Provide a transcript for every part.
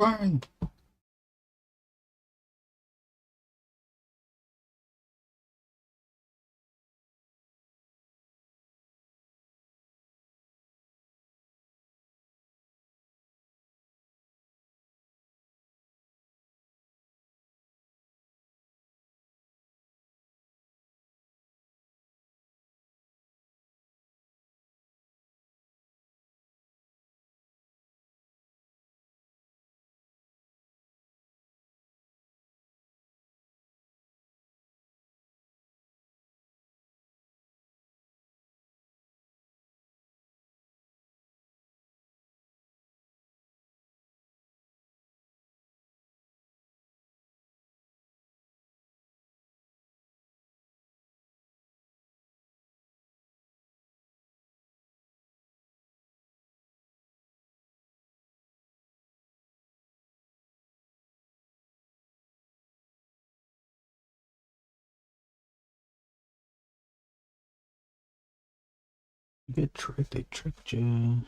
Fine. You get tricked, they tricked you.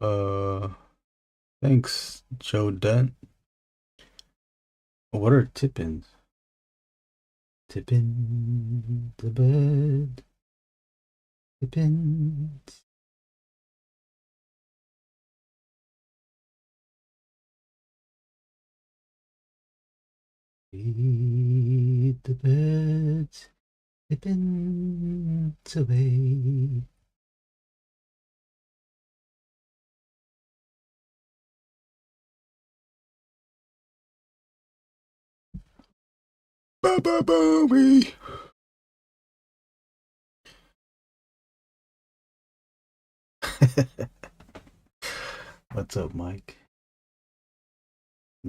Uh, thanks, Joe Dent. What are tippins? Tippin the bed. Tippins. Feed the birds. Tippins away. Ba ba booey. What's up, Mike?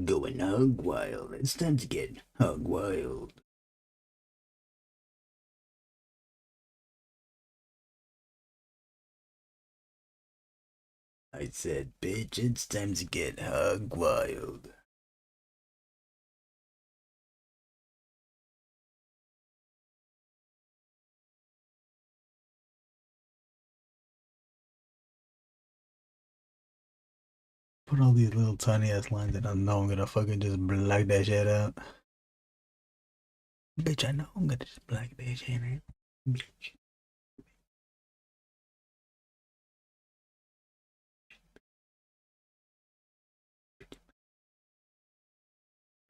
Going hog wild. It's time to get hog wild. I said, bitch, it's time to get hog wild. Put all these little tiny ass lines that I know I'm gonna fucking just black that shit out. Bitch, I know I'm gonna just black that shit out. Bitch.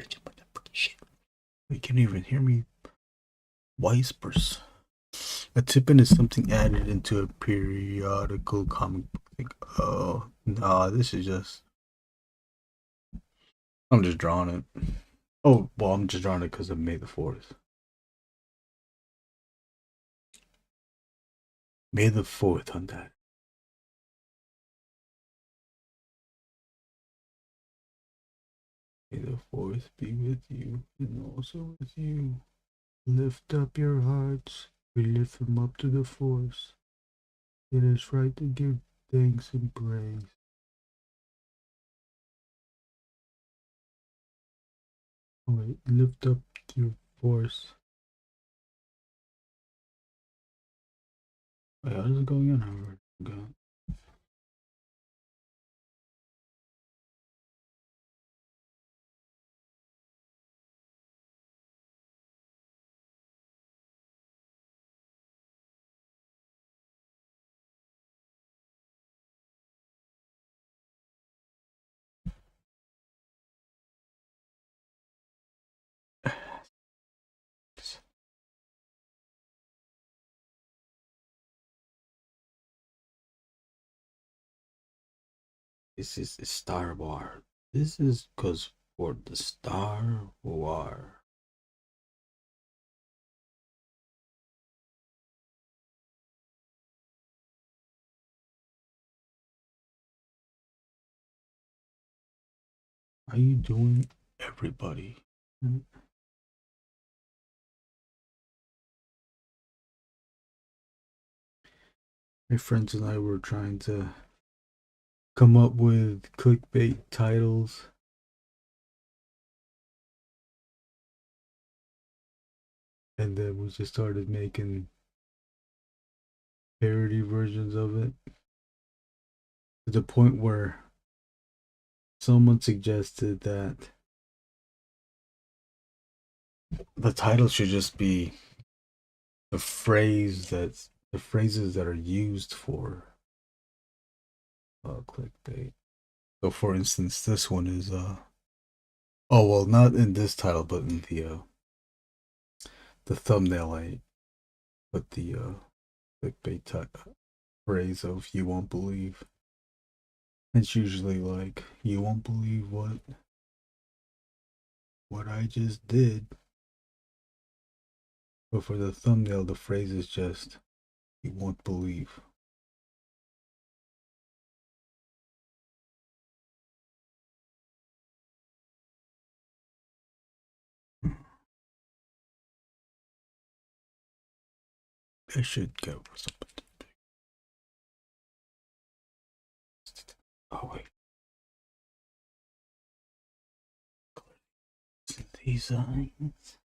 Bitch, motherfucking shit. You can't even hear me. Whispers. A tippin is something added into a periodical comic book. Like, oh, nah, this is just. I'm just drawing it. Oh, well, I'm just drawing it because of May the 4th. May the 4th on that. May the 4th be with you and also with you. Lift up your hearts. We lift them up to the force. It is right to give thanks and praise. Oh, wait, lift up your force. Wait, how does it go again? However, go. This is Star Wars. This is cause for the Star Wars. How you doing, everybody? My friends and I were trying to come up with clickbait titles. And then we just started making parody versions of it. To the point where someone suggested that the title should just be the phrases that are used for clickbait. So for instance, this one is oh well, not in this title, but in the thumbnail I put the clickbait phrase of "you won't believe." It's usually like, "You won't believe what I just did." But for the thumbnail, the phrase is just, "You won't believe." I should go for something. Oh wait, these eyes.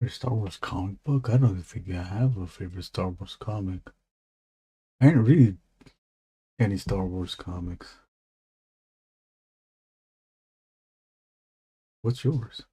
Your Star Wars comic book? I don't think I have a favorite Star Wars comic. I didn't read any Star Wars comics. What's yours?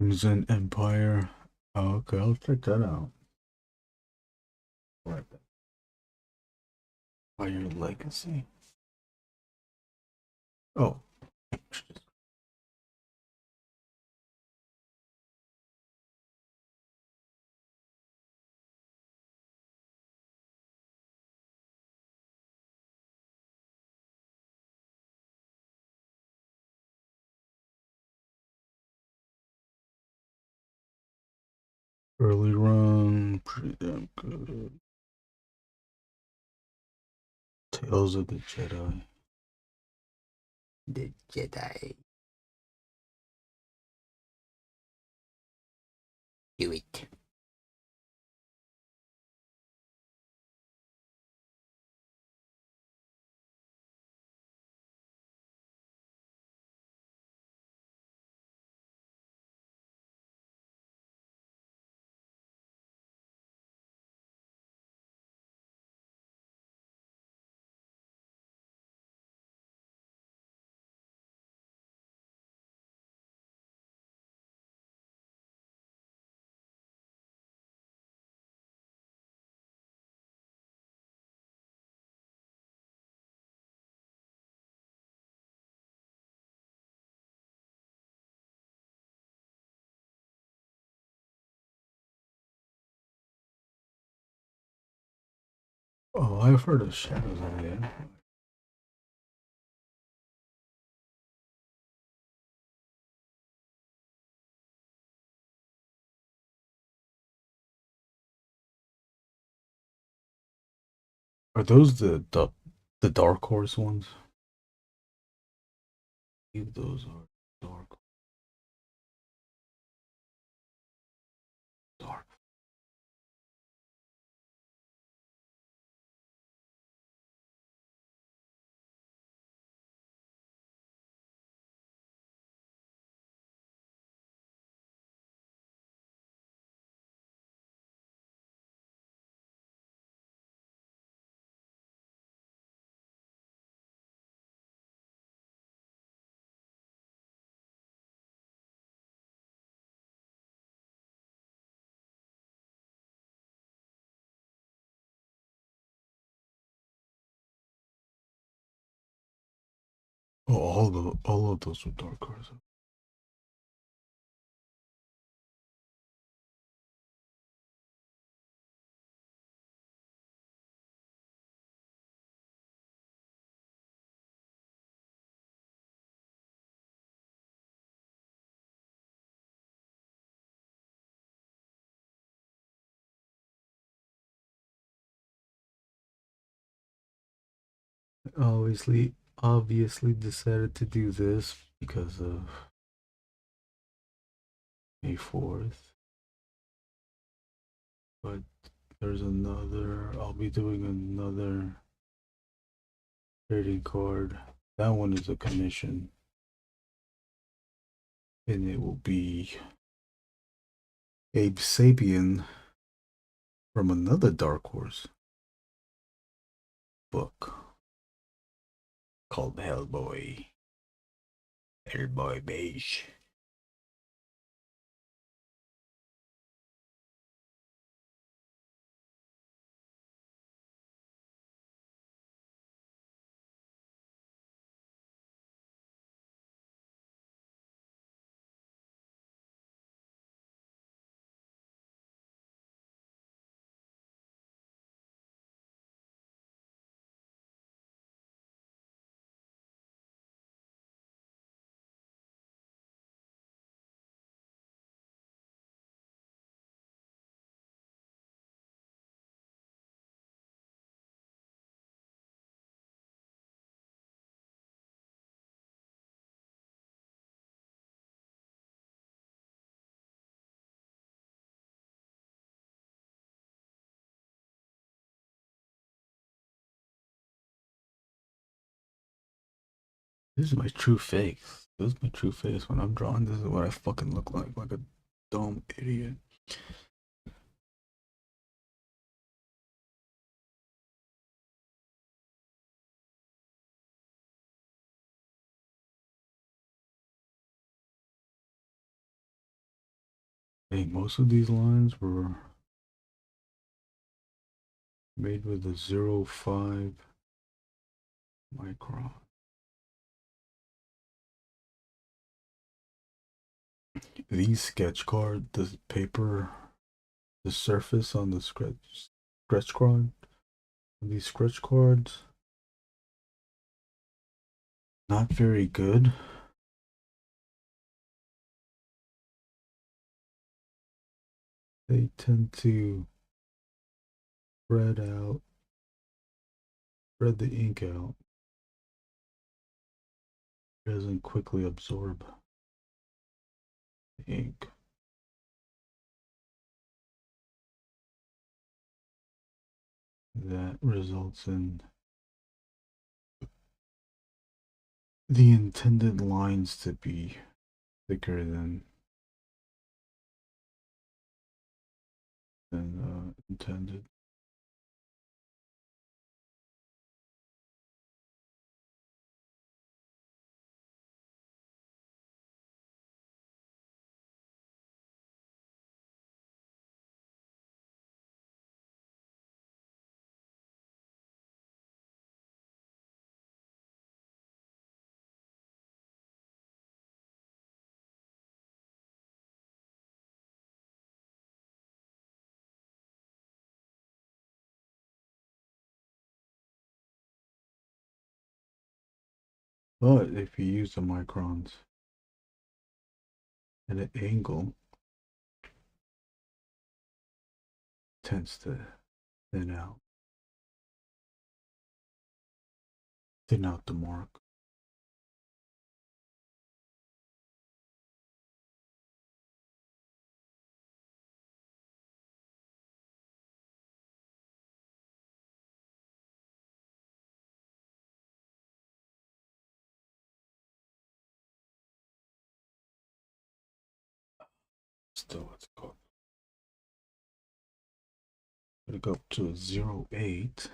Crimson Empire. Oh, okay, I'll check that out. Right. Fire Legacy. Oh. Early run, pretty damn good. Tales of the Jedi. The Jedi. Do it. Oh, I've heard of Shadows of the Empire. Are those the Dark Horse ones? I believe those are dark. Oh, all of those were Dark Horse. Obviously decided to do this because of May 4th. But there's another, I'll be doing another trading card. That one is a commission. And it will be Abe Sapien from another Dark Horse book called Hellboy. Hellboy Beige. This is my true face. This is my true face when I'm drawing. This is what I fucking look like a dumb idiot. Hey, most of these lines were made with a 0.5 micron. These sketch card, the paper, the surface on the scratch card, these scratch cards, not very good. They tend to spread out, spread the ink out. It doesn't quickly absorb the ink. That results in the intended lines to be thicker than intended. But if you use the microns at an angle, it tends to thin out, the mark. Still, what's it called? Gonna go up to a 0.8.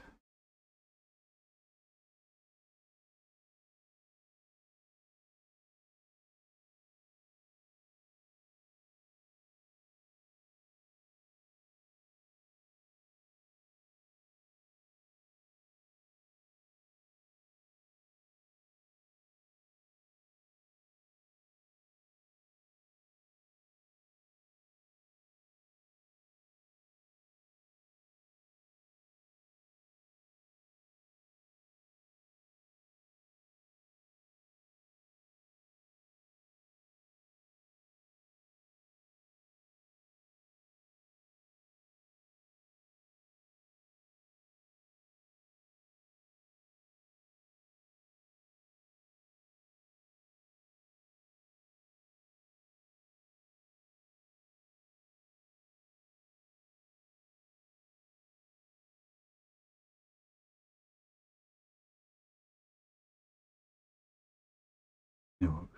No,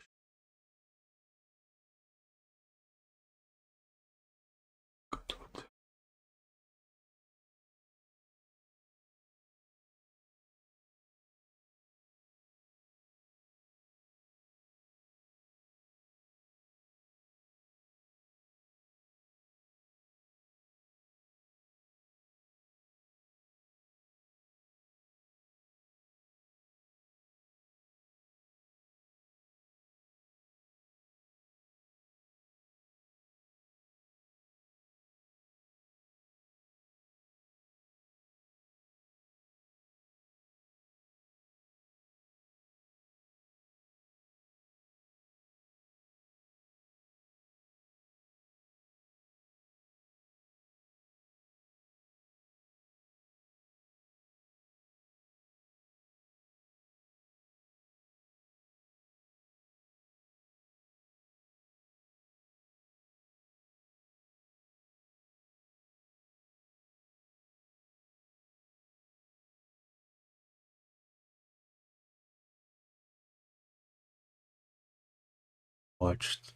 watched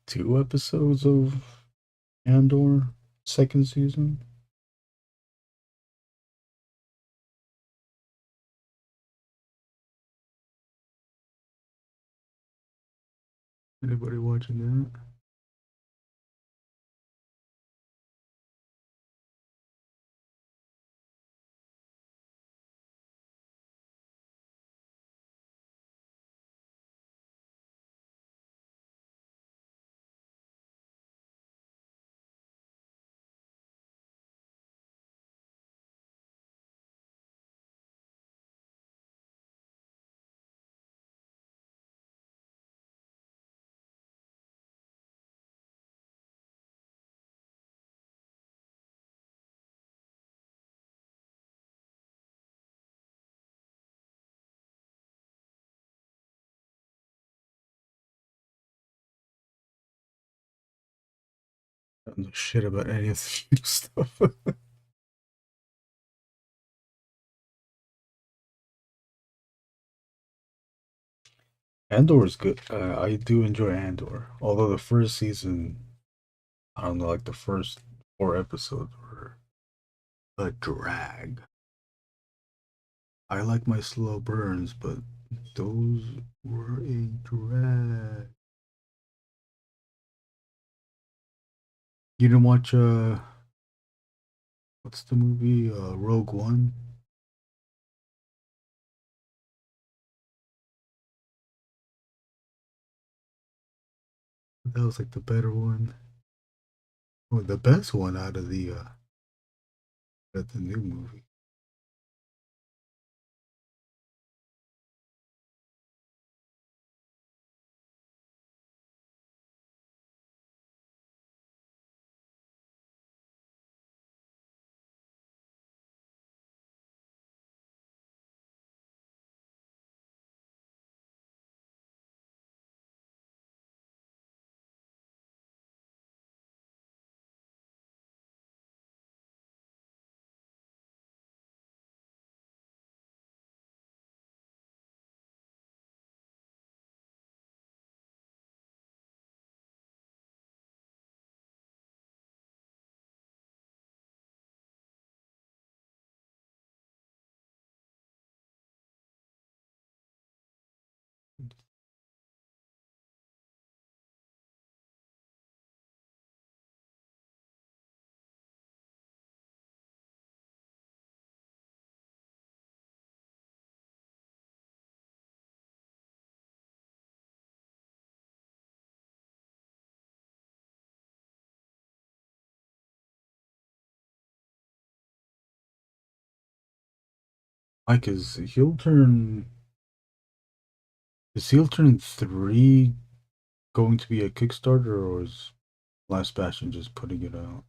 2 episodes of Andor second season. Anybody watching that? I don't know shit about any of this new stuff. Andor is good. I do enjoy Andor. Although the first season, I don't know, like the first 4 episodes were a drag. I like my slow burns, but those were a drag. You didn't watch what's the movie? Rogue One? That was like the better one. Or the best one out of the new movie. Mike, is Heel Turn 3 going to be a Kickstarter, or is Last Bastion just putting it out?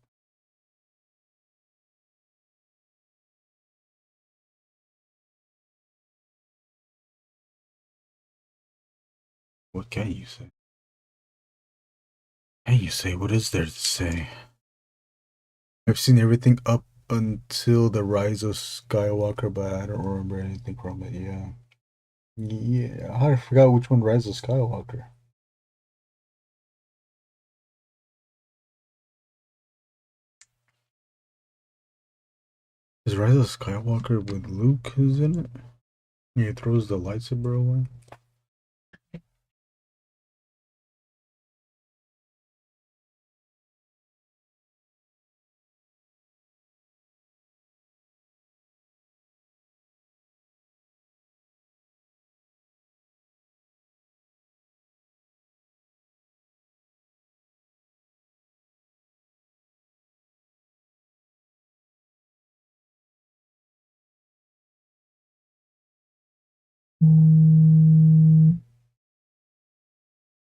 What can you say? Can you say? What is there to say? I've seen everything up until the Rise of Skywalker, but I don't remember anything from it. Yeah. Yeah, I forgot which one Rise of Skywalker. Is Rise of Skywalker with Luke who's in it? Yeah, he throws the lightsaber away.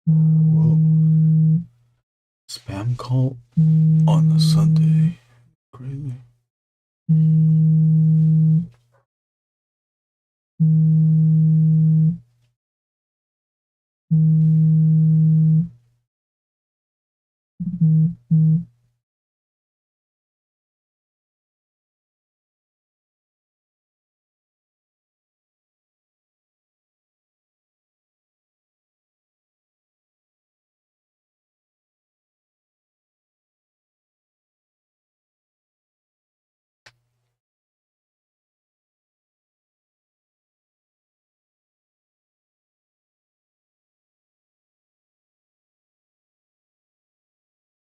Whoa. Spam call on a Sunday. Crazy.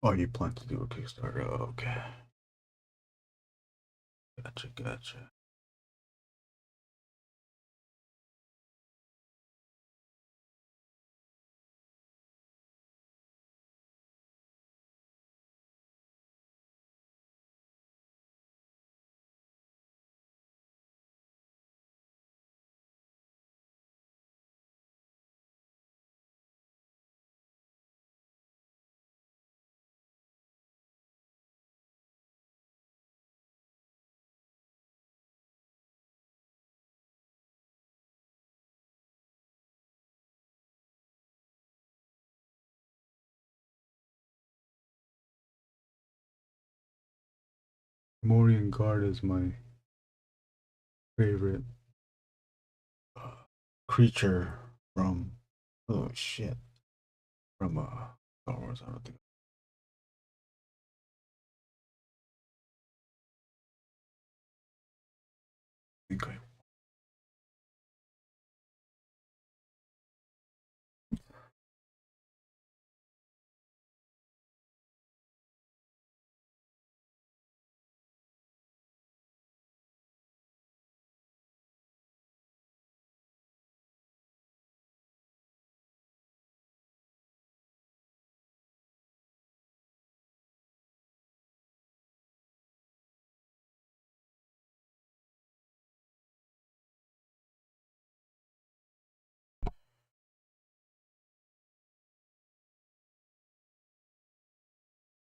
Oh, you plan to do a Kickstarter? Oh, okay. Gotcha, gotcha. Morian Guard is my favorite creature from, oh shit, from Star Wars. I don't think I.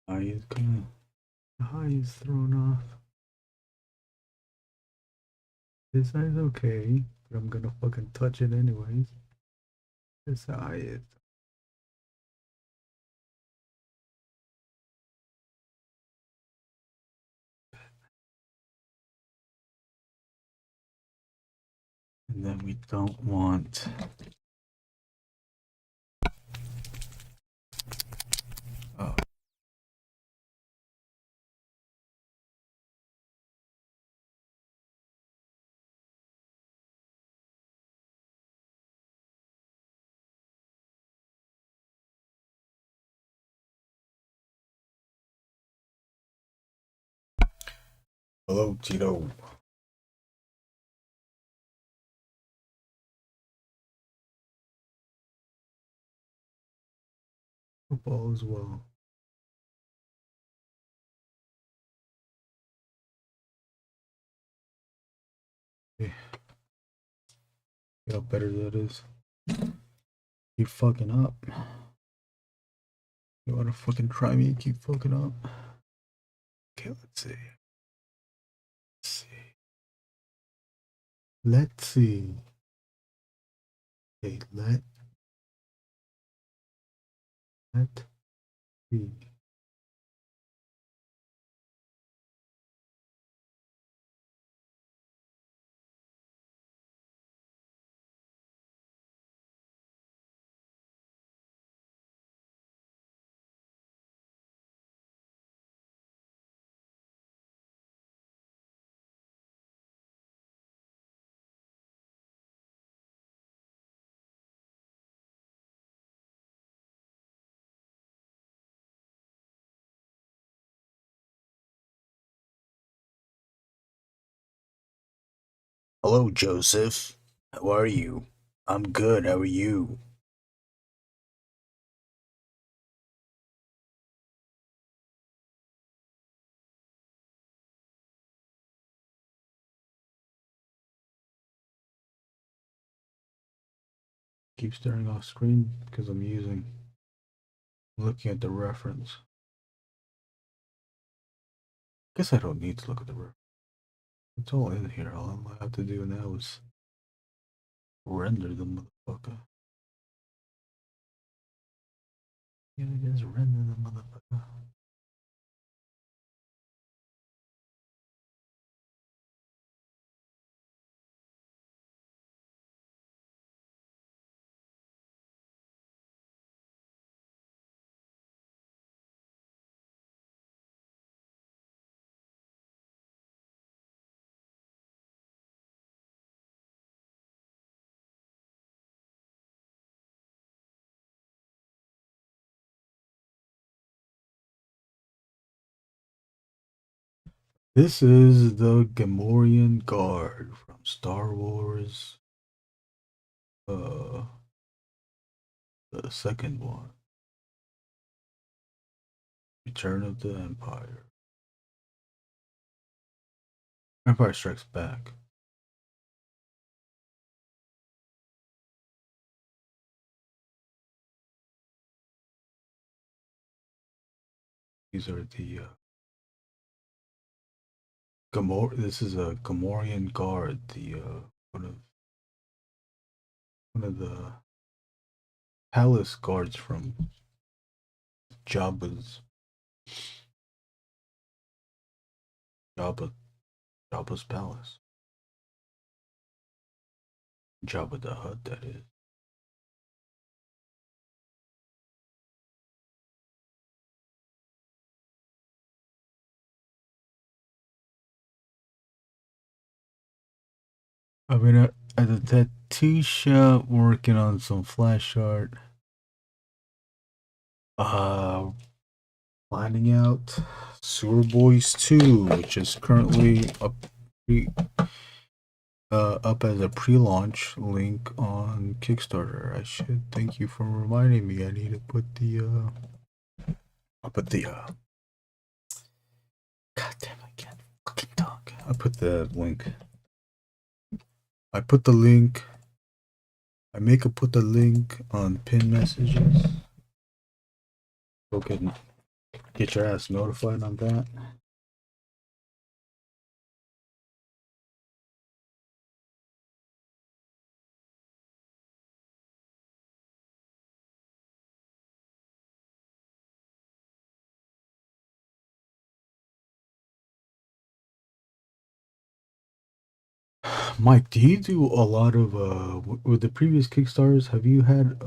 Eye is kind of, eye is thrown off. This eye's okay, but I'm gonna fucking touch it anyways. This eye is. And then we don't want. Oh. Hello, Tito. Football as well. Yeah. You know how better that is? Keep fucking up. You wanna fucking try me and keep fucking up? Okay, let's see. Let's see. Let's see. Okay, let's see. Hello, Joseph. How are you? I'm good. How are you? Keep staring off screen because I'm looking at the reference. Guess I don't need to look at the reference. It's all in here. All I have to do now is render the motherfucker. Yeah, just render the motherfucker. This is the Gamorrean Guard from Star Wars. Uh, the second one, Return of the Empire. Empire Strikes Back. These are the This is a Gamorrean Guard. The one of one of the palace guards from Jabba's Jabba Jabba's palace. Jabba the Hutt, that is. I've been at the tattoo shop working on some flash art. Uh, Finding out Sewer Boys 2, which is currently up as a pre-launch link on Kickstarter. I should thank you for reminding me. I need to put the I'll put the God damn, I can't fucking talk. I put the link. I put the link. I make a put the link on pin messages. Go get your ass notified on that. Mike, do you do a lot of with the previous Kickstarters? Have you had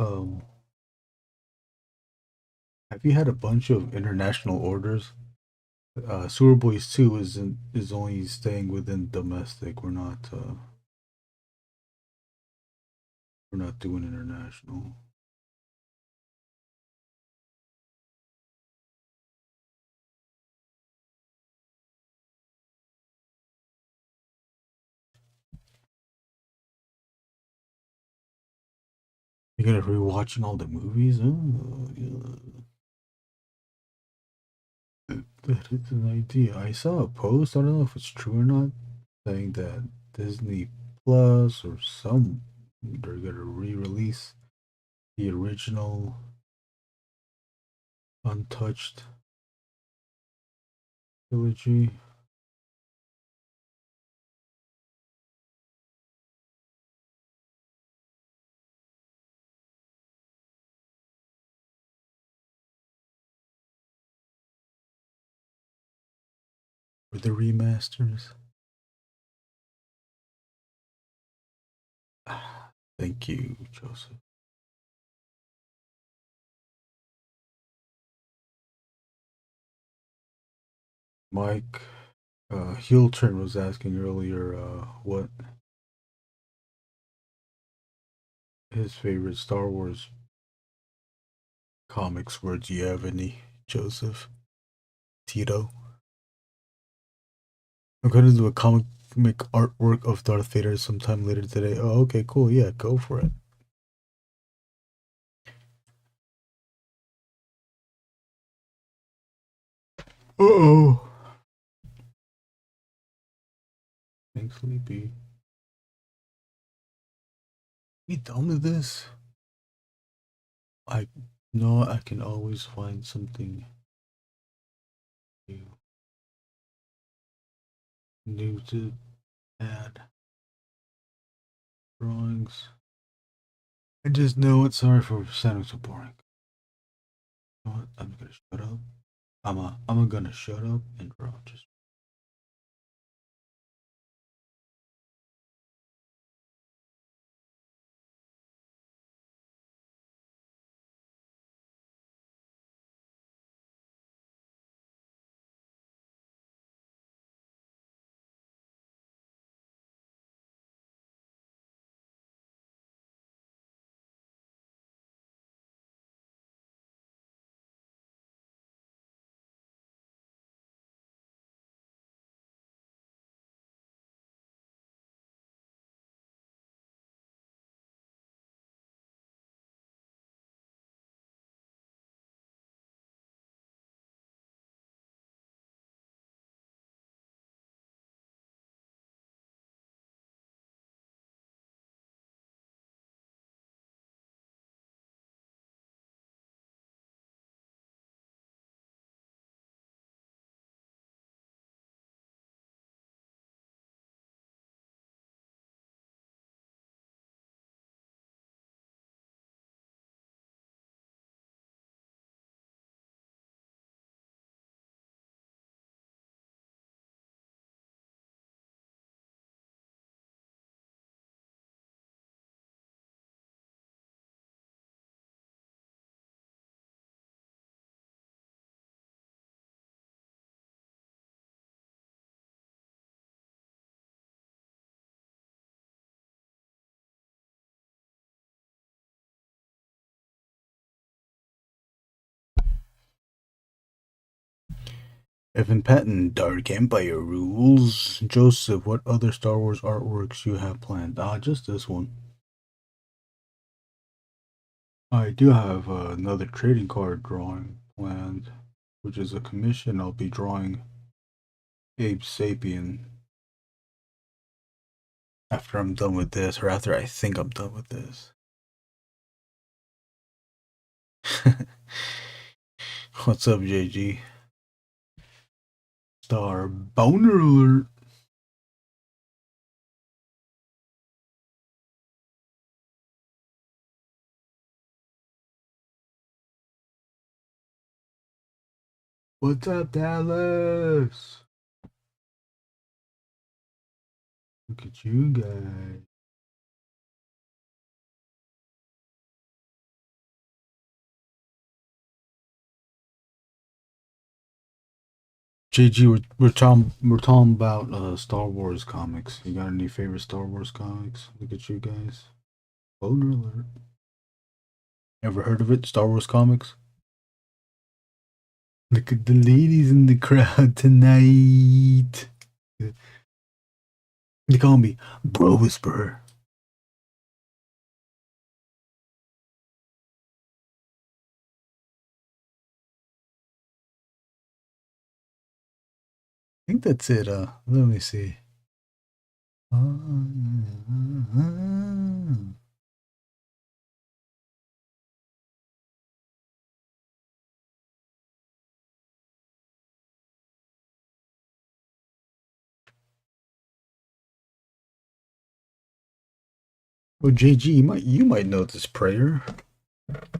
a bunch of international orders? Sewer Boys 2 is only staying within domestic. We're not doing international. You're gonna rewatching all the movies? Oh, yeah. That is an idea. I saw a post, I don't know if it's true or not, saying that Disney Plus or some they're gonna re-release the original untouched trilogy. Or the remasters. Thank you, Joseph. Mike Heel Turn was asking earlier what his favorite Star Wars comics were. Do you have any, Joseph? Tito? I'm gonna do a comic artwork of Darth Vader sometime later today. Oh, okay, cool. Yeah, go for it. Uh-oh. Thanks, Sleepy. We done with this? I know I can always find something new, to add. Drawings. I just know it. Sorry for sounding so boring. You know what? I'm gonna shut up. I'm gonna shut up and draw. Just Evan Patton, Dark Empire rules. Joseph, what other Star Wars artworks you have planned? Just this one. I do have another trading card drawing planned, which is a commission. I'll be drawing Abe Sapien after I'm done with this, or after I think I'm done with this. What's up, JG? Star boner alert. What's up, Dallas? Look at you guys. JG, we're talking about Star Wars comics. You got any favorite Star Wars comics? Look at you guys. Boner alert. Ever heard of it? Star Wars comics? Look at the ladies in the crowd tonight. They call me Bro Whisperer. I think that's it. Let me see. Well, JG, you might know this prayer.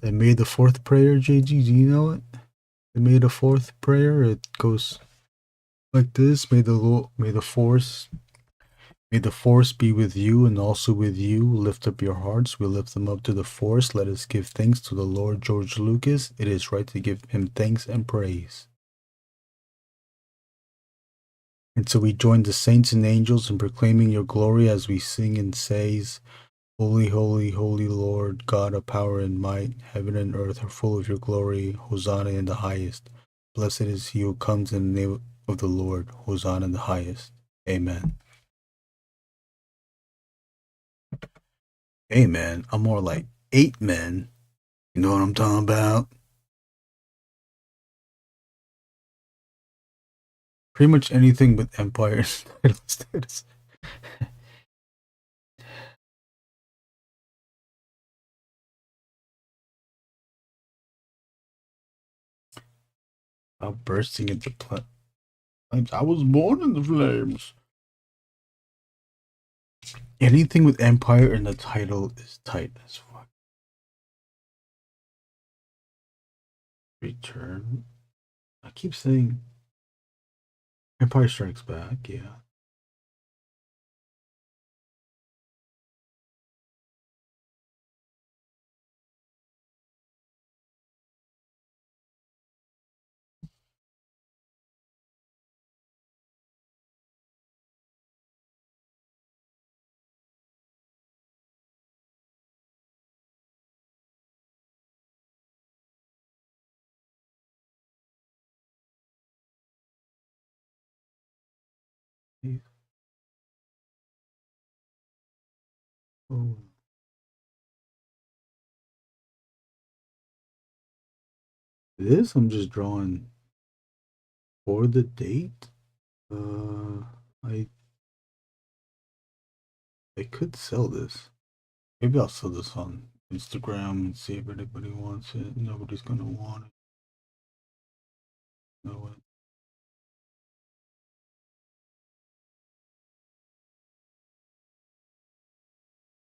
They made the fourth prayer, JG. Do you know it? They made a fourth prayer. It goes like this: May the force be with you and also with you. Lift up your hearts. We lift them up to the force. Let us give thanks to the Lord George Lucas. It is right to give him thanks and praise. And so we join the saints and angels in proclaiming your glory as we sing and says, Holy, holy, holy Lord, God of power and might, heaven and earth are full of your glory. Hosanna in the highest. Blessed is he who comes in the name of the Lord. Hosanna in the highest. Amen. Amen. I'm more like 8 men. You know what I'm talking about? Pretty much anything with Empire status. I'm bursting into flames. I was born in the flames. Anything with Empire in the title is tight as fuck. Return. I keep saying Empire Strikes Back, yeah. Oh. This I'm just drawing for the date. I could sell this. Maybe I'll sell this on Instagram and see if anybody wants it. Nobody's gonna want it. No one.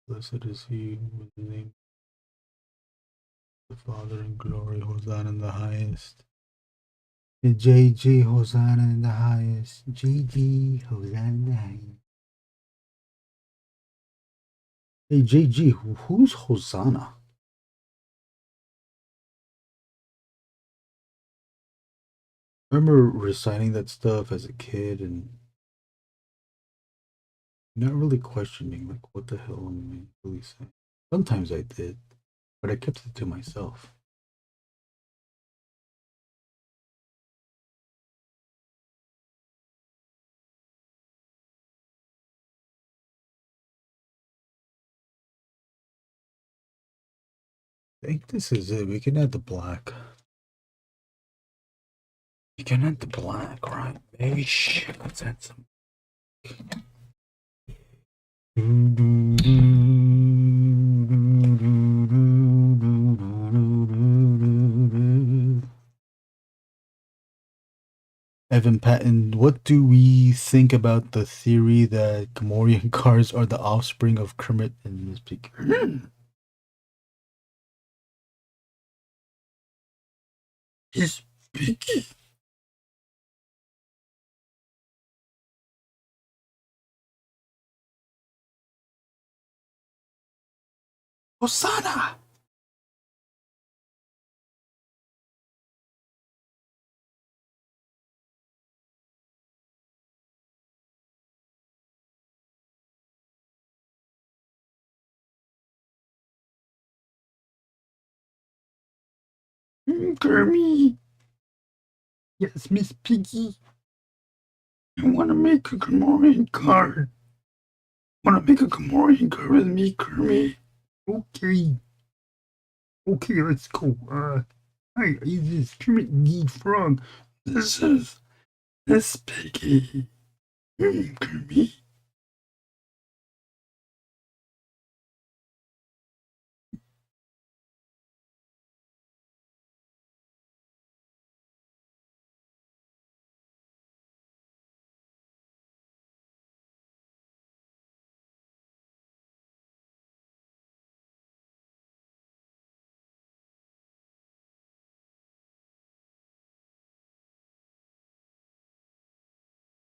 Blessed is he with the name of the Father in glory. Hosanna in the highest. JG, Hosanna in the highest. JG, Hosanna in the highest. Hey JG, who's Hosanna? I remember reciting that stuff as a kid and not really questioning like what the hell am I really saying. Sometimes I did, but I kept it to myself. I think this is it. We can add the black. You can add the black, right? Beige. Let's add some. Evan Patton, what do we think about the theory that Gamorrean cars are the offspring of Kermit and Miss Piggy? Miss Piggy. Hosanna! Kermit! Yes, Miss Piggy. I want to make a Gamorrean car. Want to make a Gamorrean car with me, Kermit? Okay. Okay, let's go. Hi, this is Kermit the Frog. This is Miss Piggy. Kermit.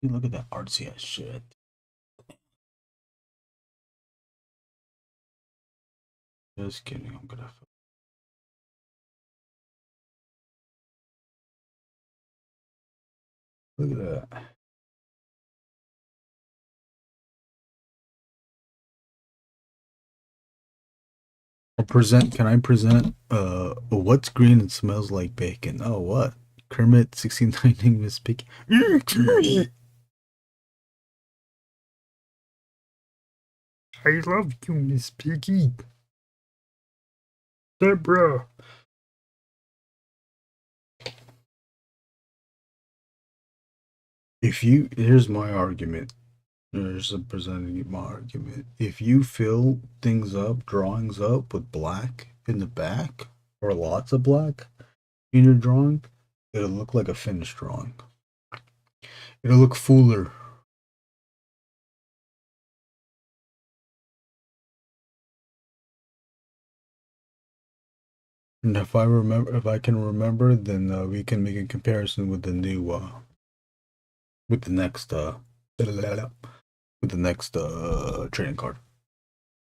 Look at that artsy ass shit. Just kidding, I'm gonna. Look at that. Can I present what's green and smells like bacon? Oh, what? Kermit 69 Miss Piggy. Kermit! I love you, Miss Piggy. Deborah. Here's my argument. Here's presenting my argument. If you fill things up, drawings up with black in the back, or lots of black in your drawing, it'll look like a finished drawing. It'll look fuller. And if I can remember, then we can make a comparison with the new, with the next, trading card.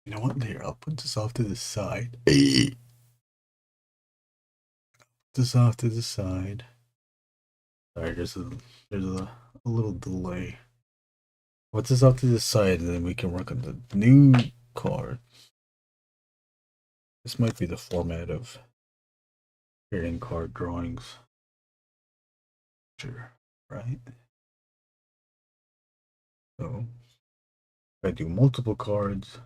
You know what? Here, I'll put this off to the side. This off to the side. Sorry, there's a little delay. What's this off to the side, and then we can work on the new card. This might be the format of trading card drawings. Sure, right? So if I do multiple cards,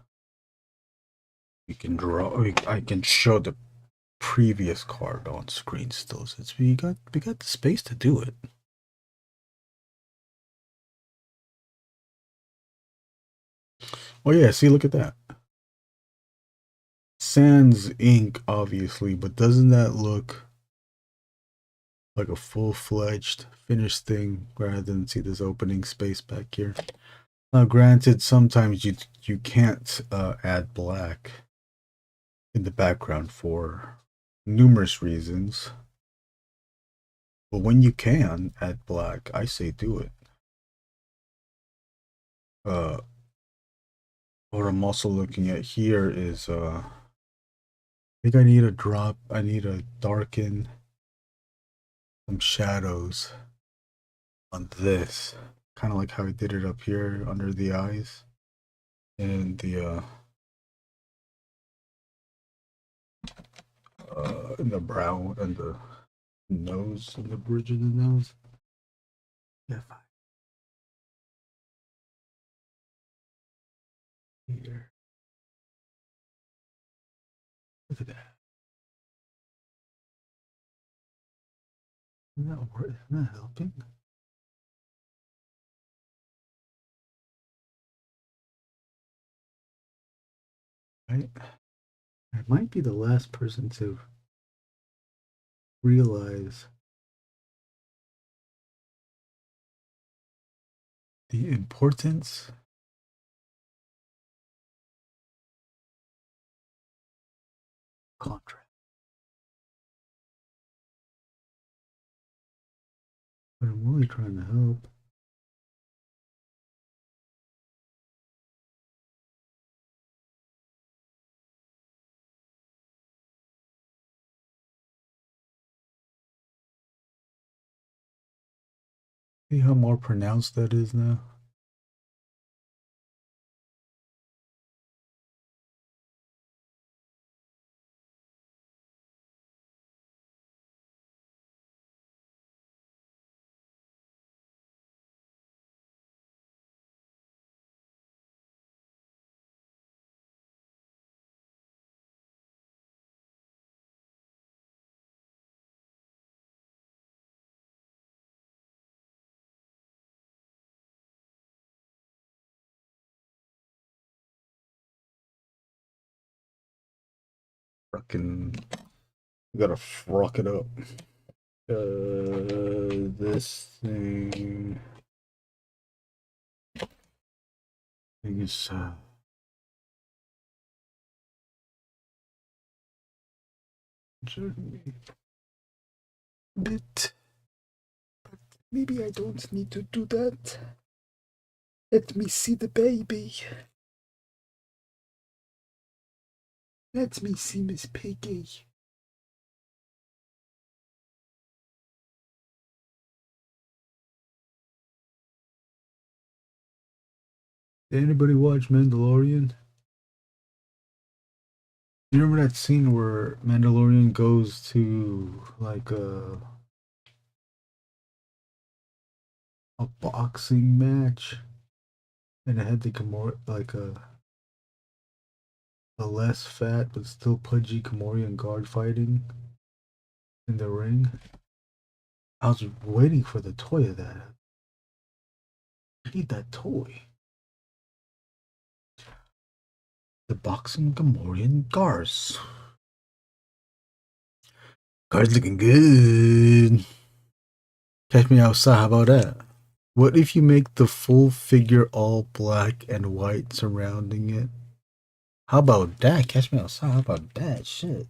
we can draw. I can show the previous card on screen still, since we got the space to do it. Oh yeah, see, look at that. Sans ink, obviously, but doesn't that look like a full-fledged finished thing rather than see this opening space back here? Now, granted, sometimes you can't add black in the background for numerous reasons, but when you can add black, I say do it. What I'm also looking at here is I think I need to darken some shadows on this, kind of like how I did it up here under the eyes and the in the brow and the nose and the bridge of the nose. Yeah, fine. Here. Look at that. Isn't that helping? Right? I might be the last person to realize the importance of contrast. But I'm really trying to help. See how more pronounced that is now? Fucking gotta frock it up. This thing is bit, but maybe I don't need to do that. Let me see the baby. Let me see Miss Piggy. Did anybody watch Mandalorian? You remember that scene where Mandalorian goes to like a boxing match, and it had the like a less fat but still pudgy Gamorrean guard fighting in the ring? I was waiting for the toy of that. I need that toy. The boxing Gamorrean guards. Guards looking good. Catch me outside. How about that? What if you make the full figure all black and white surrounding it? How about that? Catch me outside. How about that? Shit.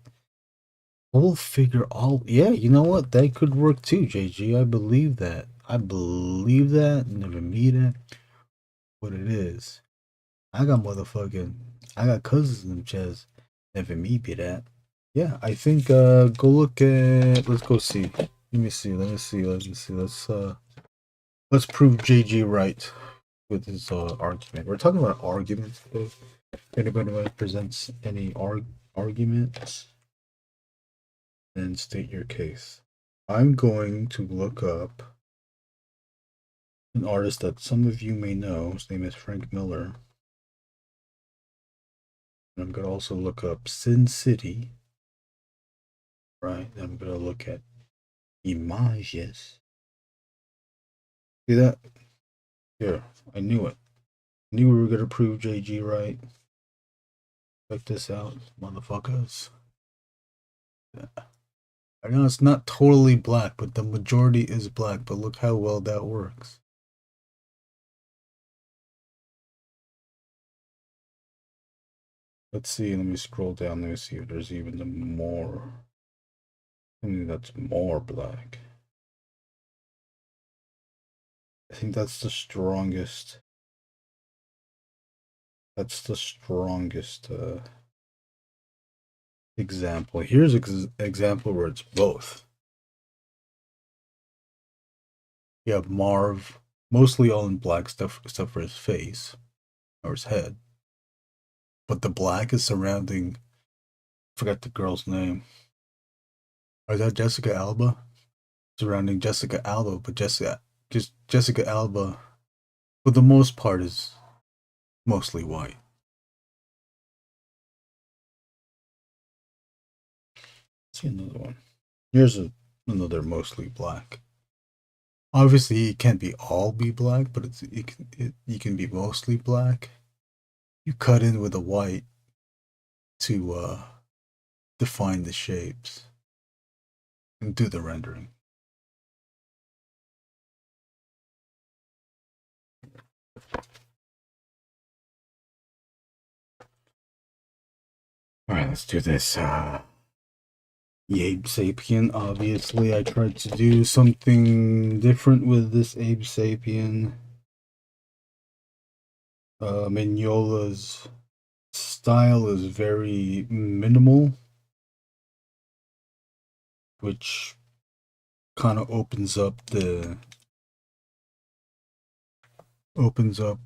Full figure all. Yeah, you know what? That could work too, JG. I believe that. I believe that. Never meet it. What it is. I got motherfucking. I got cousins in chess. Never meet be that. Yeah, I think go look at. Let's go see. Let me see. Let me see. Let me see. Let's prove JG right with his argument. We're talking about arguments today. If anybody presents any arguments, then state your case. I'm going to look up an artist that some of you may know. His name is Frank Miller. And I'm going to also look up Sin City. Right. I'm going to look at images. See that? Here, I knew it. I knew we were going to prove JG right. Check this out, motherfuckers. Yeah. I know it's not totally black, but the majority is black. But look how well that works. Let's see. Let me scroll down. Let me see if there's even more. Something that's more black. I think that's the strongest. That's the strongest example. Here's an example where it's both. You have Marv, mostly all in black stuff, except for his face or his head. But the black is surrounding. I forgot the girl's name. Is that Jessica Alba? Surrounding Jessica Alba, but Jessica Alba, for the most part, is mostly white. Let's see another one. Here's No, they're mostly black. Obviously, it can't be all be black, but you can be mostly black. You cut in with a white to define the shapes and do the rendering. All right, let's do this. Abe Sapien. Obviously, I tried to do something different with this Abe Sapien. Mignola's style is very minimal, which kind of opens up opens up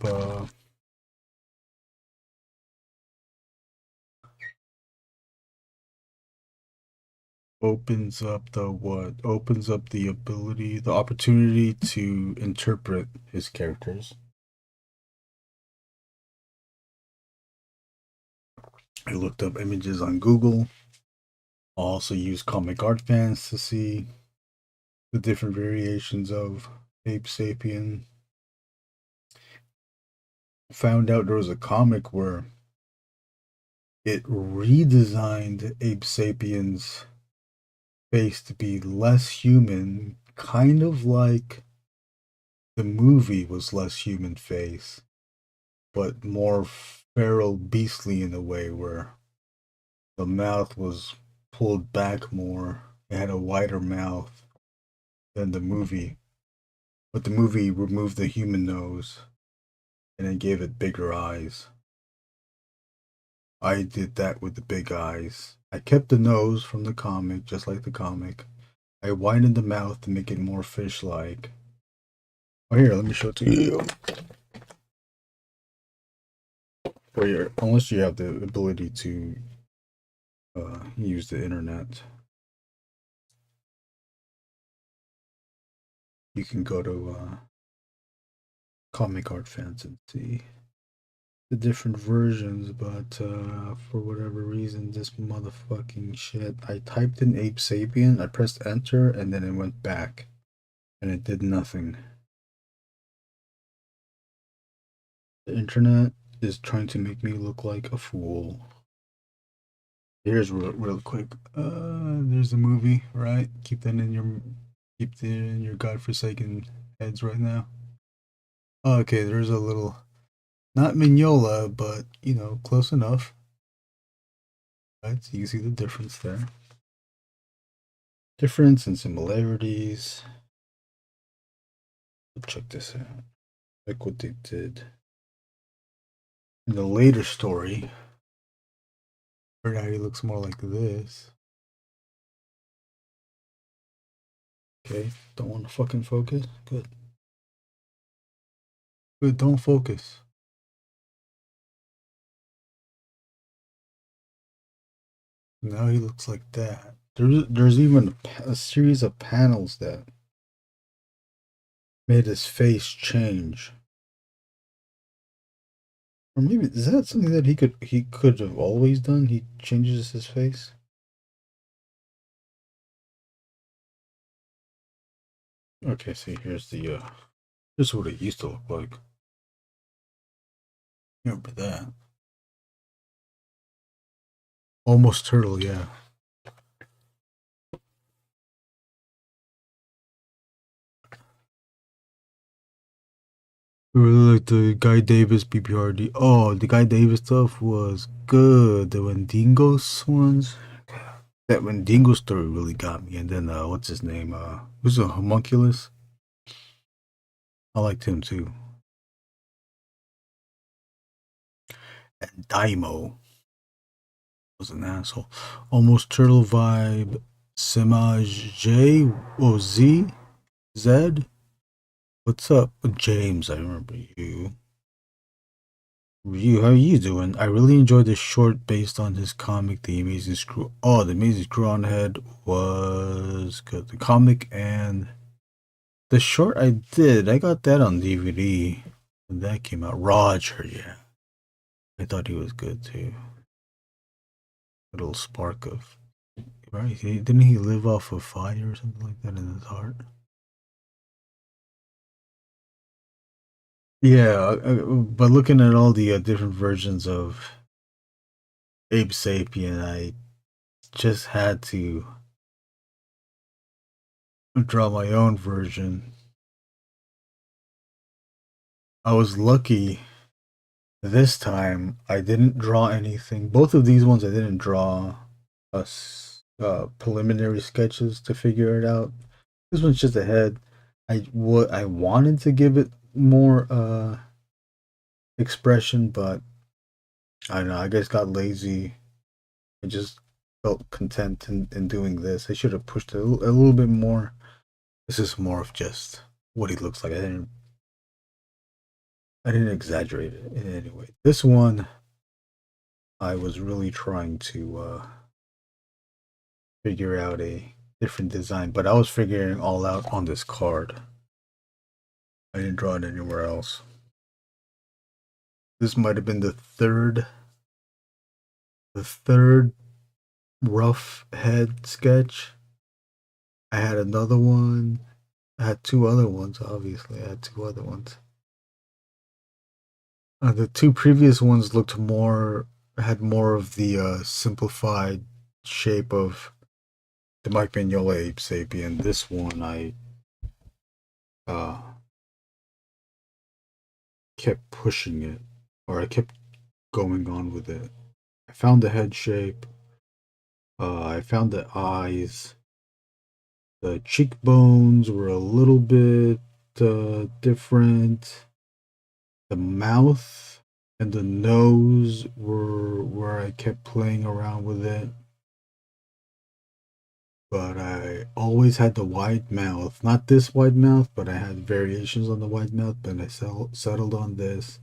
the ability, the opportunity to interpret his characters. I looked up images on Google. I also used Comic Art Fans to see the different variations of Ape Sapien. Found out there was a comic where it redesigned Ape Sapien's face to be less human, kind of like the movie was less human face, but more feral beastly in a way where the mouth was pulled back more. It had a wider mouth than the movie, but the movie removed the human nose and then gave it bigger eyes. I did that with the big eyes. I kept the nose from the comic, just like the comic. I widened the mouth to make it more fish-like. Oh, here, let me show it to you. Unless you have the ability to use the internet, you can go to Comic Art Fans and see the different versions, but for whatever reason, this motherfucking shit, I typed in Ape Sapien, I pressed enter, and then it went back, and it did nothing. The internet is trying to make me look like a fool. Here's real quick. There's the movie, right? Keep that in your godforsaken heads right now. Okay, there's a little, not Mignola, but you know, close enough. Right, so you see the difference there. Difference and similarities. Check this out. Like what they did in the later story. Right now he looks more like this. Okay, don't want to fucking focus. Good. Good, don't focus. Now he looks like that. There's even a series of panels that made his face change. Or maybe is that something that he could have always done? He changes his face. Okay, see here's here's what it used to look like. Remember that? Almost turtle, yeah. I really like the Guy Davis BPRD. Oh, the Guy Davis stuff was good. The Wendigos ones. That Wendigo story really got me. And then what's his name? Who's a homunculus? I liked him too. And Daimo was an asshole. Almost turtle vibe. Semaj J. Oh, Z. Zed. What's up, James? I remember you. How are you doing? I really enjoyed this short based on his comic, The Amazing Screw. Oh, The Amazing Screw on Head was good. The comic and the short I did. I got that on DVD when that came out. Roger, yeah. I thought he was good too. A little spark of Right? Didn't he live off of fire or something like that in his heart? Yeah, but looking at all the different versions of Ape Sapien, I just had to draw my own version. I was lucky this time. I didn't draw anything. Both of these ones I didn't draw preliminary sketches to figure it out. This one's just a head. I wanted to give it more expression, but I don't know. I guess got lazy. I just felt content in doing this. I should have pushed it a little bit more. This is more of just what he looks like. I didn't exaggerate it in any way. This one, I was really trying to figure out a different design, but I was figuring all out on this card. I didn't draw it anywhere else. This might have been the third rough head sketch. I had another one. I had two other ones, obviously. I had two other ones. The two previous ones had more of the simplified shape of the Mike Mignola Ape Sapien. This one, I uh, kept pushing it, or I kept going on with it. I found the head shape. I found the eyes. The cheekbones were a little bit different. The mouth and the nose were where I kept playing around with it. But I always had the wide mouth. Not this wide mouth, but I had variations on the wide mouth, but I settled on this.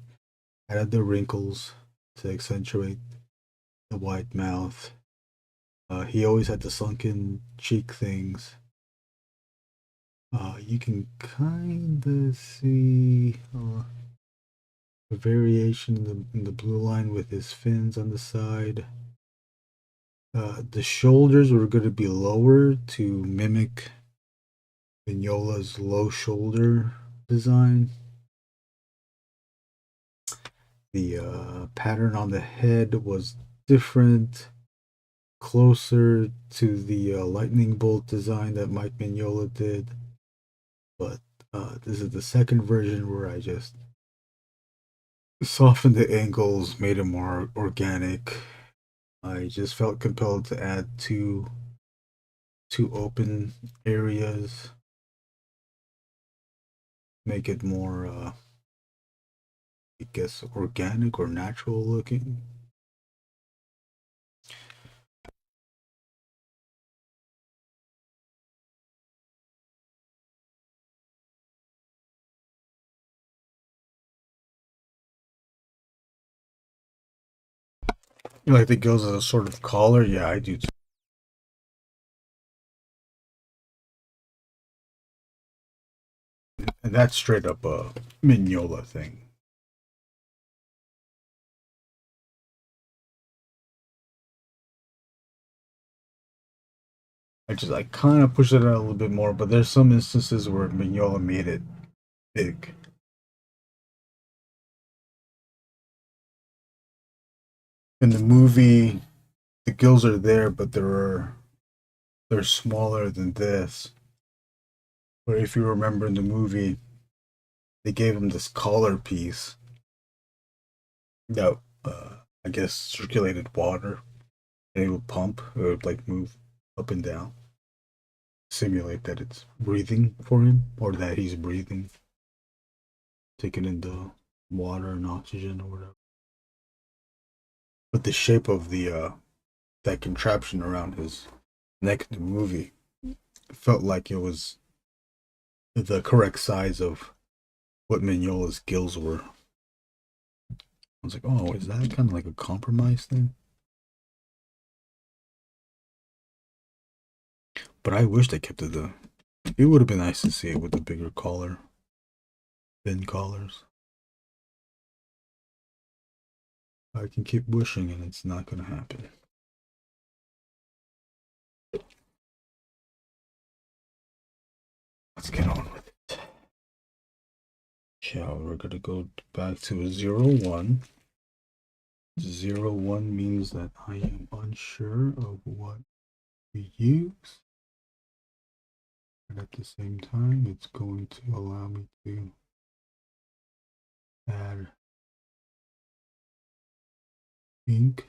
I had the wrinkles to accentuate the wide mouth. He always had the sunken cheek things. You can kind of see a variation in the blue line with his fins on the side. The shoulders were going to be lower to mimic Mignola's low shoulder design. The pattern on the head was different, closer to the lightning bolt design that Mike Mignola did. But this is the second version where I just softened the angles, made it more organic. I just felt compelled to add two open areas, make it more I guess organic or natural looking. You like the gills as a sort of collar? Yeah, I do too. And that's straight up a Mignola thing. I kind of pushed it out a little bit more, but there's some instances where Mignola made it big. In the movie, the gills are there, but they're smaller than this. But if you remember in the movie, they gave him this collar piece that I guess circulated water, and it would pump. It would like move up and down, simulate that it's breathing for him, or that he's breathing, taking in the water and oxygen or whatever. But the shape of the that contraption around his neck in the movie felt like it was the correct size of what Mignola's gills were. I was like, oh, is that kind of like a compromise thing? But I wish they kept it the. It would have been nice to see it with the bigger collar, thin collars. I can keep wishing, and it's not gonna happen. Let's get on with it. We're gonna go back to a 0-1. 0-1 means that I am unsure of what we use. But at the same time, it's going to allow me to add ink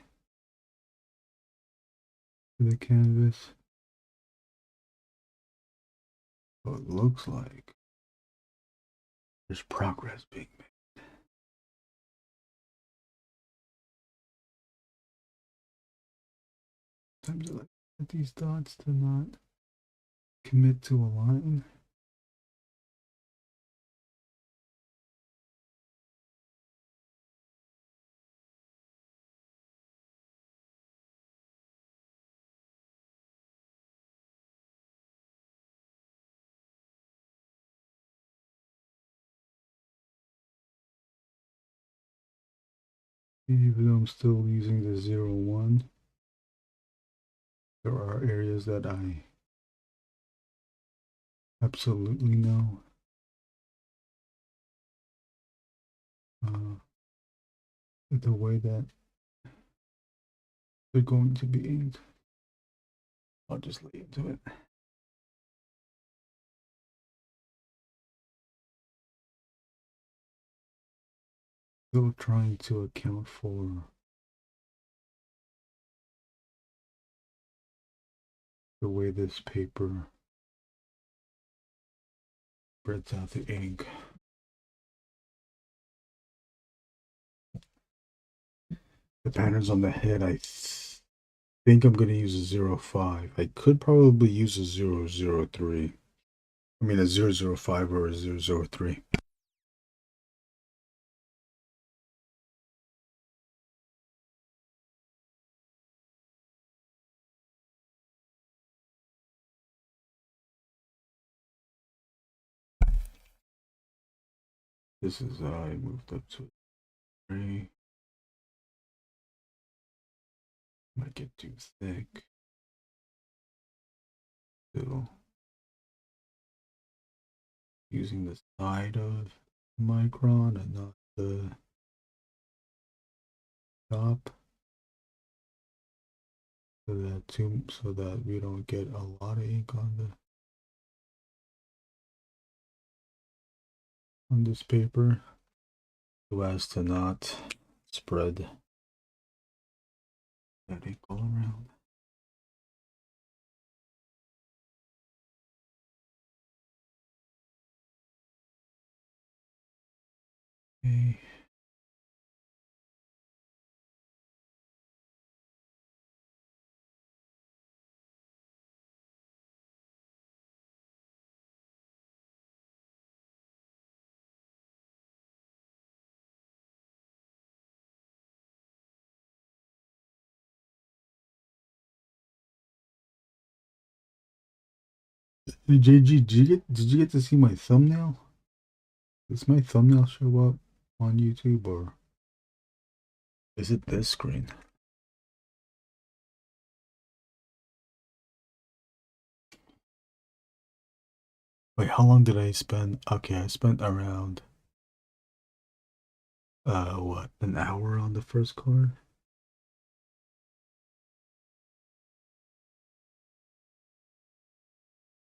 to the canvas. So it looks like there's progress being made. Sometimes I like these dots to not commit to a line. Even though I'm still using the 0-1, there are areas that I absolutely know the way that they're going to be inked. I'll just lay into it. Still trying to account for the way this paper spreads out the ink. The patterns on the head, I think I'm going to use a 0.5. I could probably use a 0.03. I mean a 0.05 or a 0.03. This is I moved up to 3. Might get too thick. Still using the side of micron and not the top, so that we don't get a lot of ink on this paper, so as to not spread that ink all around. Okay. Hey, JG, did you get to see my thumbnail? Does my thumbnail show up on YouTube, or is it this screen? Wait, how long did I spend? Okay, I spent around what, an hour on the first card?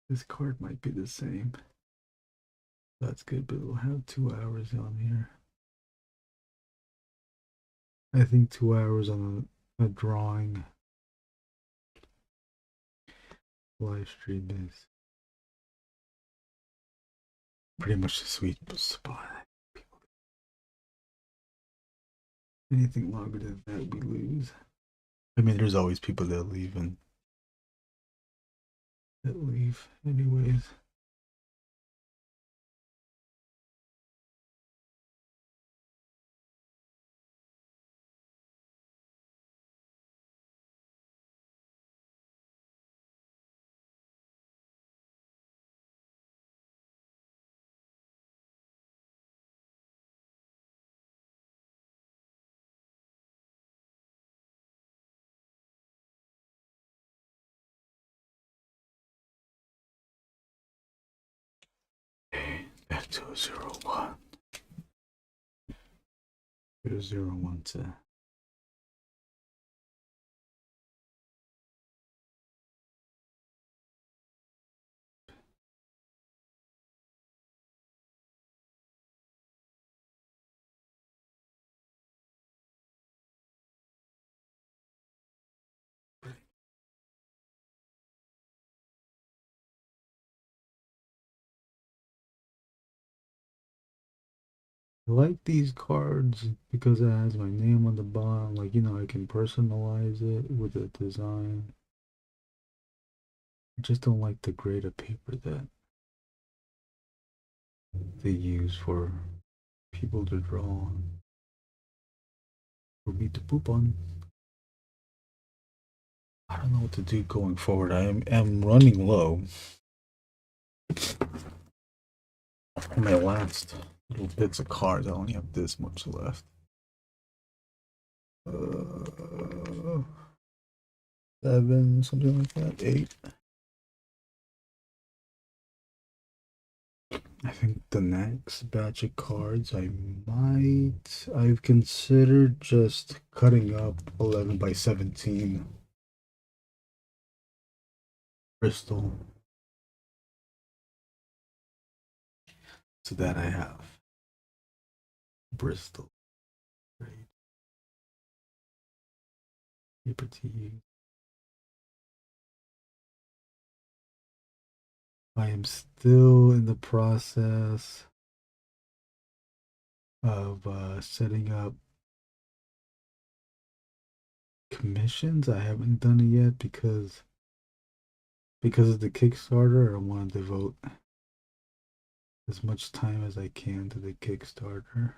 This card might be the same. That's good, but we'll have 2 hours on here. I think 2 hours on a drawing live stream is pretty much the sweet spot. Anything longer than that, we lose. I mean, there's always people that leave anyways. 201. 201 to I like these cards because it has my name on the bottom. Like, you know, I can personalize it with a design. I just don't like the grade of paper that they use for people to draw on. For me to poop on. I don't know what to do going forward. I am running low. My last little bits of cards, I only have this much left. 7, something like that. 8. I think the next batch of cards I've considered just cutting up 11 by 17 Bristol so that I have Bristol grade paper to use. I am still in the process of setting up commissions. I haven't done it yet because of the Kickstarter. I want to devote as much time as I can to the Kickstarter.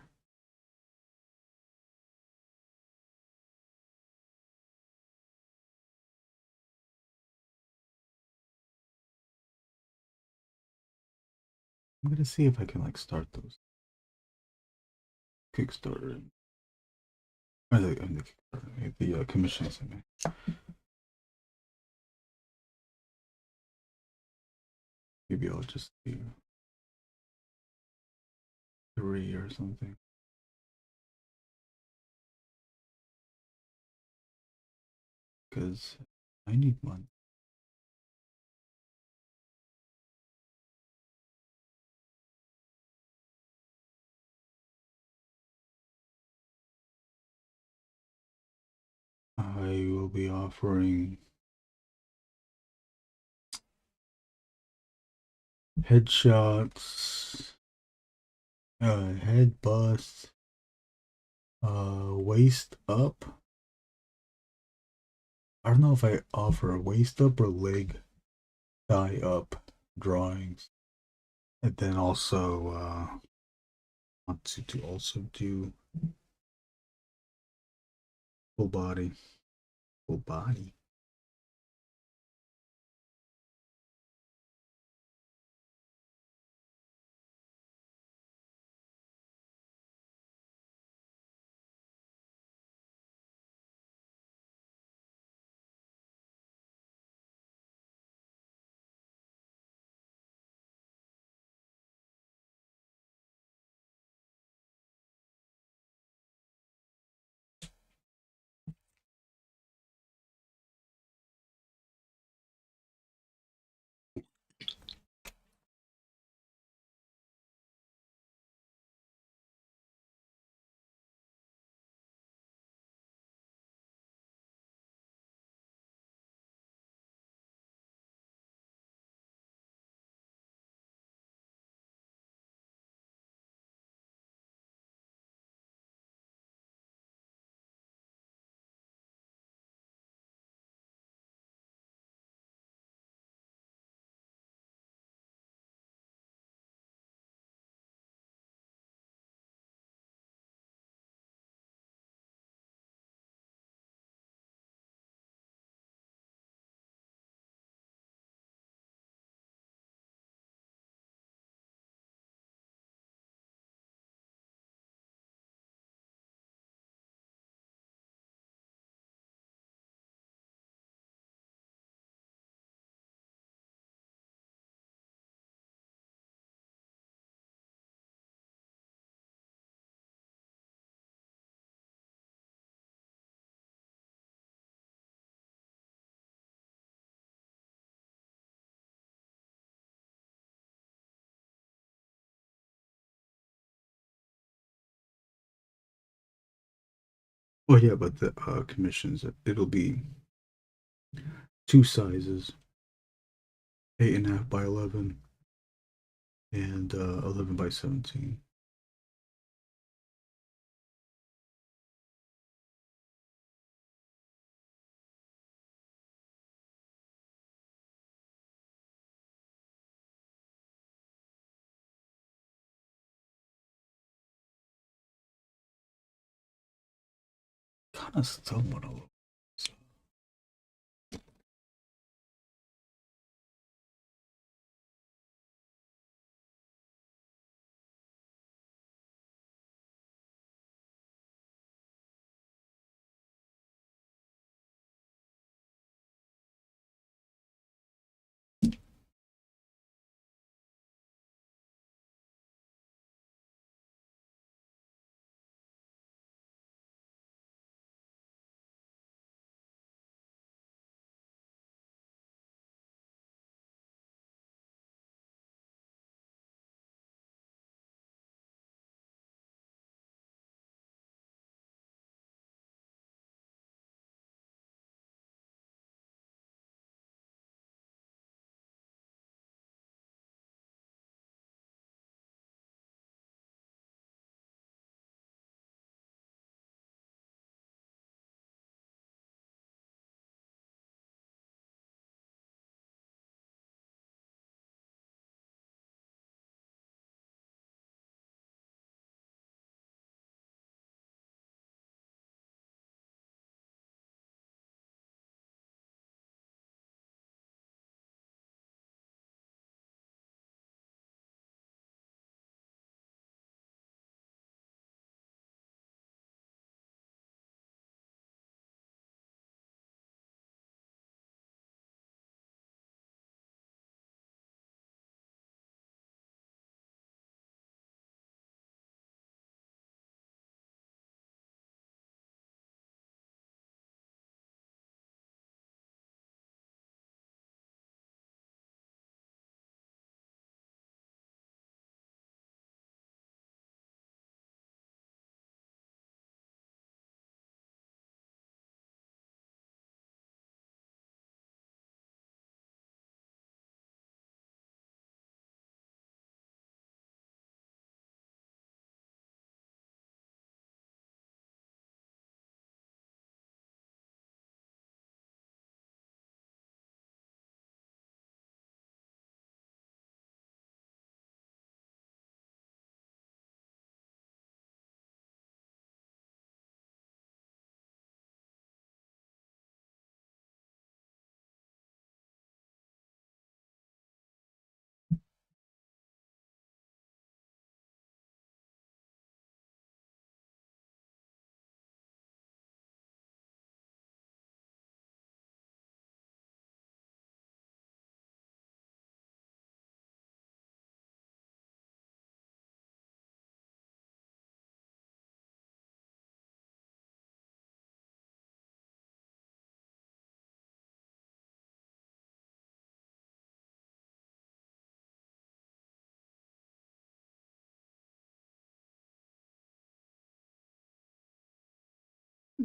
I'm gonna see if I can like start those Kickstarter. Or the commissions I mean. Maybe I'll just do 3 or something. Because I need money. I will be offering headshots, head busts, waist up. I don't know if I offer a waist up or leg thigh up drawings. And then also want to also do full body. Full body. Oh yeah, but the commissions, it'll be two sizes, 8.5 by 11 and 11 by 17. Kind of stumbled a little.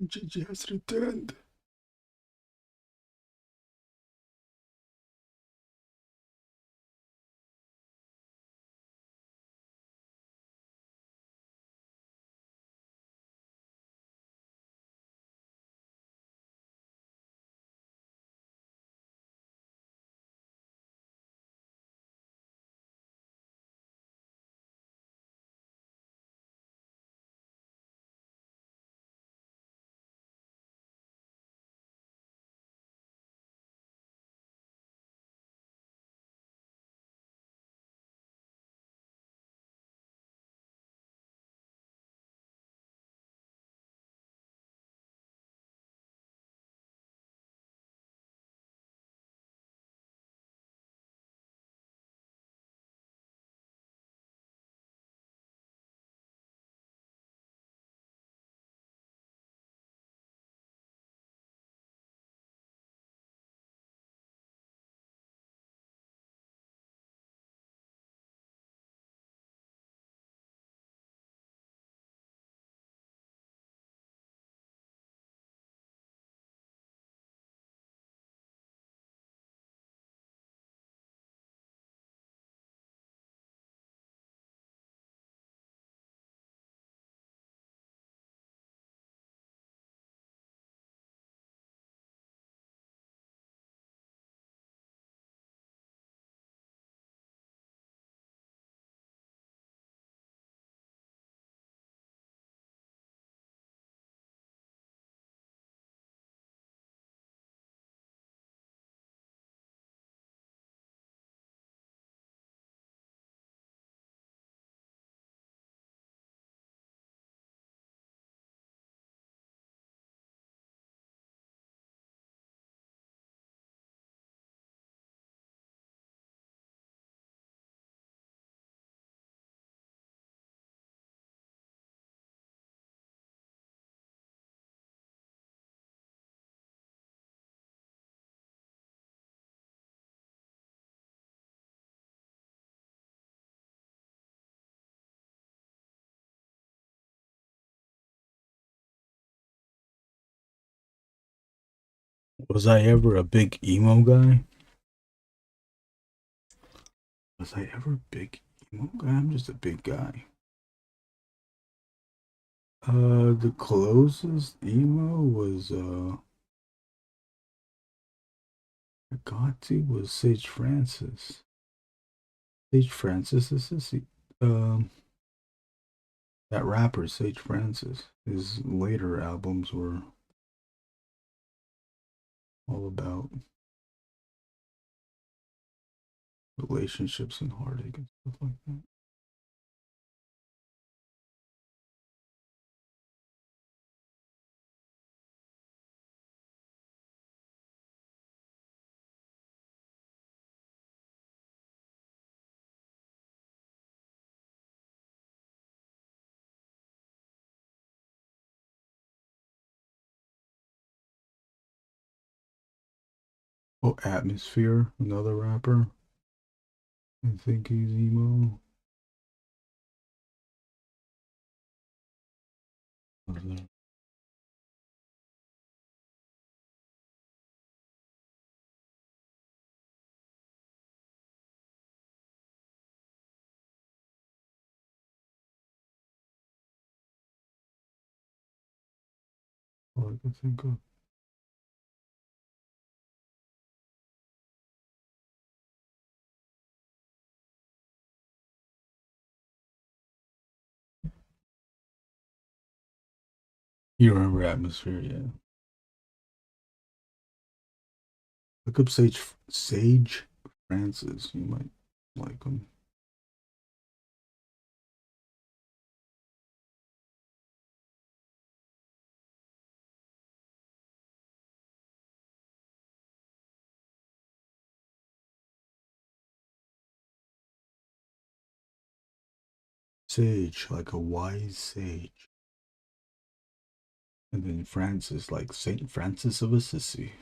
Gigi has returned. Was I ever a big emo guy? Was I ever a big emo guy? I'm just a big guy. The closest emo was I got to was Sage Francis. Sage Francis is that rapper Sage Francis. His later albums were all about relationships and heartache and stuff like that. Oh, Atmosphere, another rapper. I think he's emo. What is that? All I can think of. You remember Atmosphere, yeah. Look up Sage Francis. You might like him. Sage, like a wise sage. And then Francis, like Saint Francis of Assisi.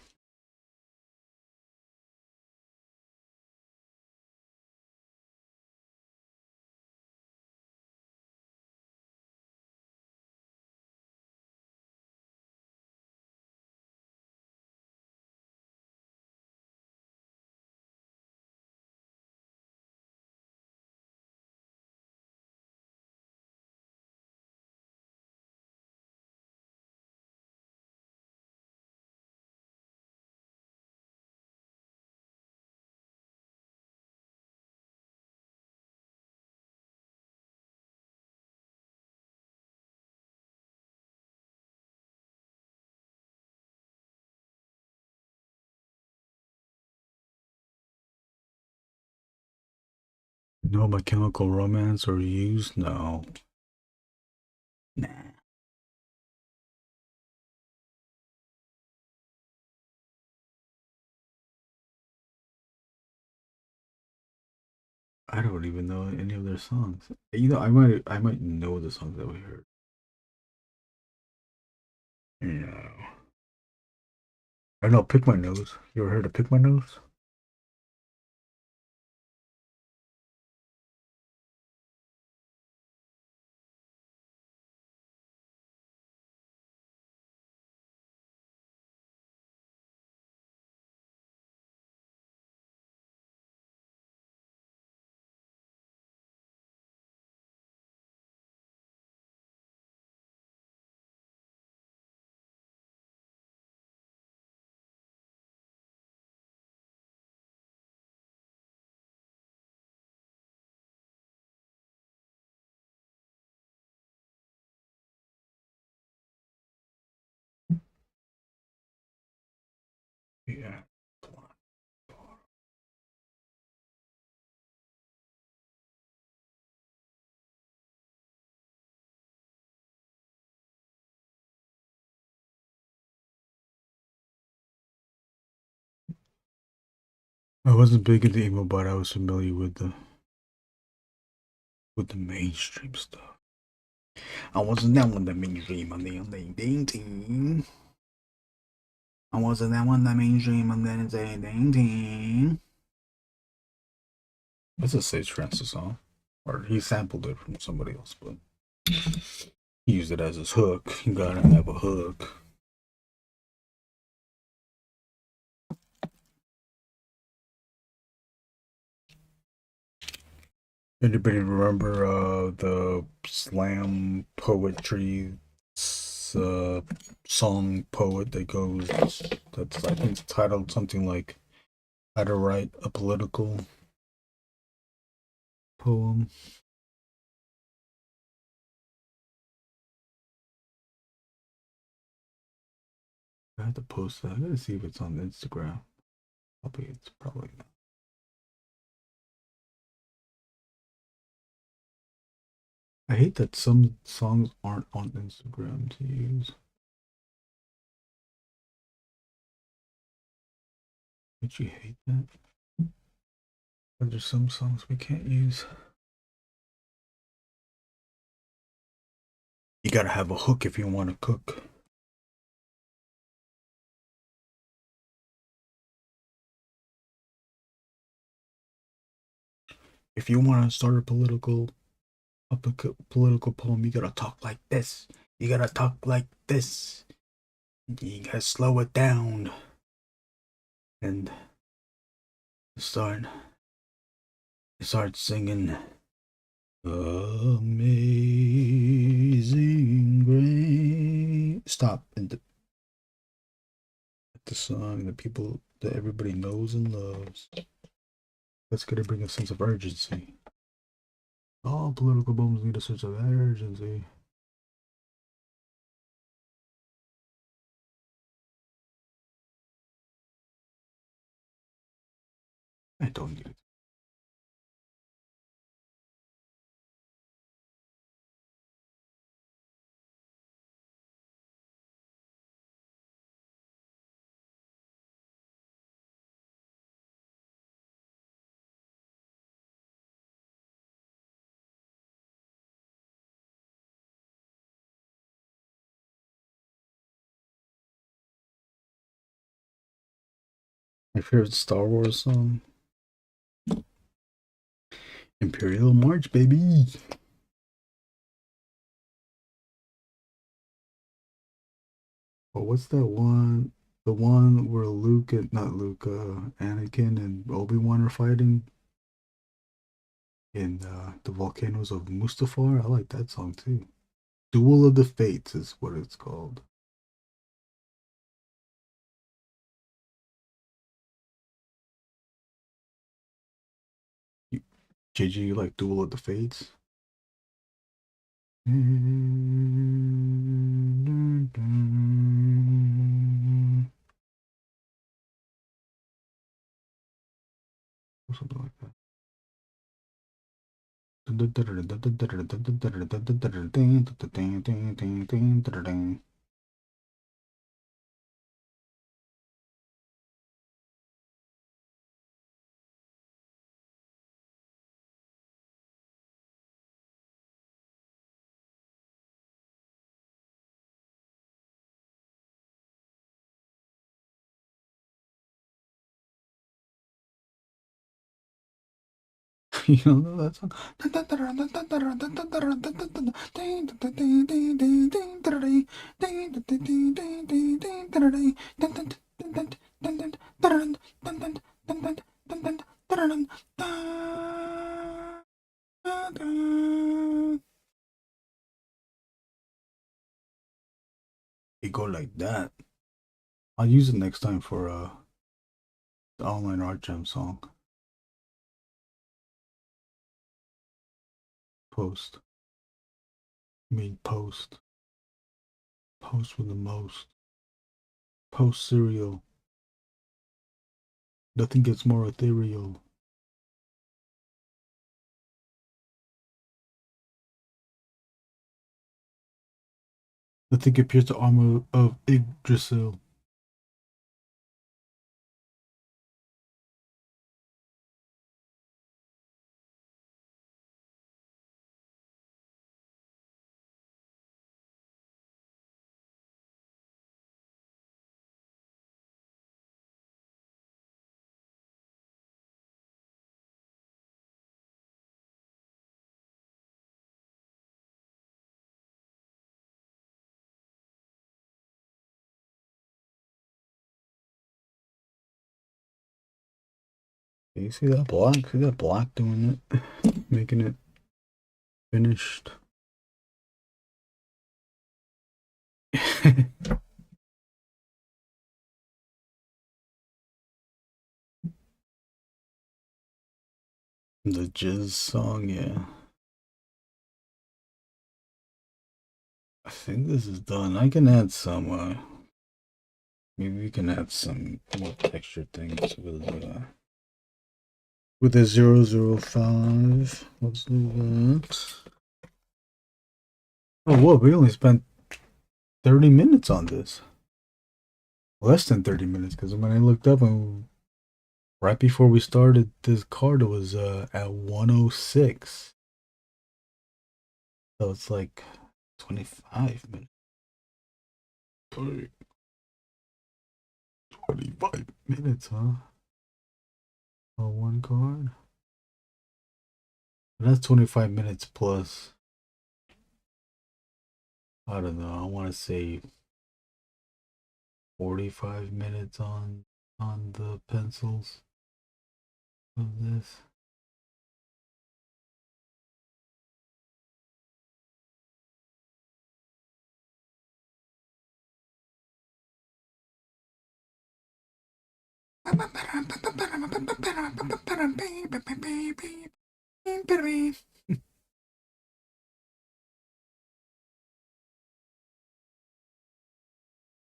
No My Chemical Romance or Used? No. Nah. I don't even know any of their songs. You know, I might know the songs that we heard. No. I know Pick My Nose. You ever heard of Pick My Nose? Yeah. I wasn't big into emo, but I was familiar with the mainstream stuff. I wasn't that one that mainstream on the ding ding. I wasn't that one that mainstream on the ding ding. That's a Sage Francis song. Or he sampled it from somebody else, but he used it as his hook. You gotta have a hook. Anybody remember the slam poetry song poet that goes, that's I think it's titled something like "How to Write a Political Poem"? I have to post that. I gotta see if it's on Instagram. Probably it's probably not. I hate that some songs aren't on Instagram to use. Don't you hate that? But there's some songs we can't use. You gotta have a hook if you want to cook. If you want to start a political poem, you gotta talk like this. You gotta talk like this. You gotta slow it down and start start singing. Amazing Grace. Stop and the song that people that everybody knows and loves. That's gonna bring a sense of urgency. All political poems need a sense of urgency. I don't need it. My favorite Star Wars song, Imperial March, baby. Oh, what's that one? The one where Luke and not Luke, Anakin and Obi-Wan are fighting in the volcanoes of Mustafar. I like that song too. Duel of the Fates is what it's called. You, JG, you like Duel of the Fates? Or something like that. You don't know that song? You go like that. I'll use it next time for the online art jam song. Post. I mean post. Post with the most. Post serial. Nothing gets more ethereal. Nothing compares to armor of Yggdrasil. You see that black? See that black doing it? Making it finished. The jizz song, yeah. I think this is done. I can add some, maybe we can add some more texture things with a 005. Let's do that. Oh, whoa, we only spent 30 minutes on this. Less than 30 minutes, because when I looked up and right before we started this card, it was at 106. So it's like 25 minutes. 25 minutes, huh? On one card? That's 25 minutes plus. I don't know. I want to say 45 minutes on the pencils of this.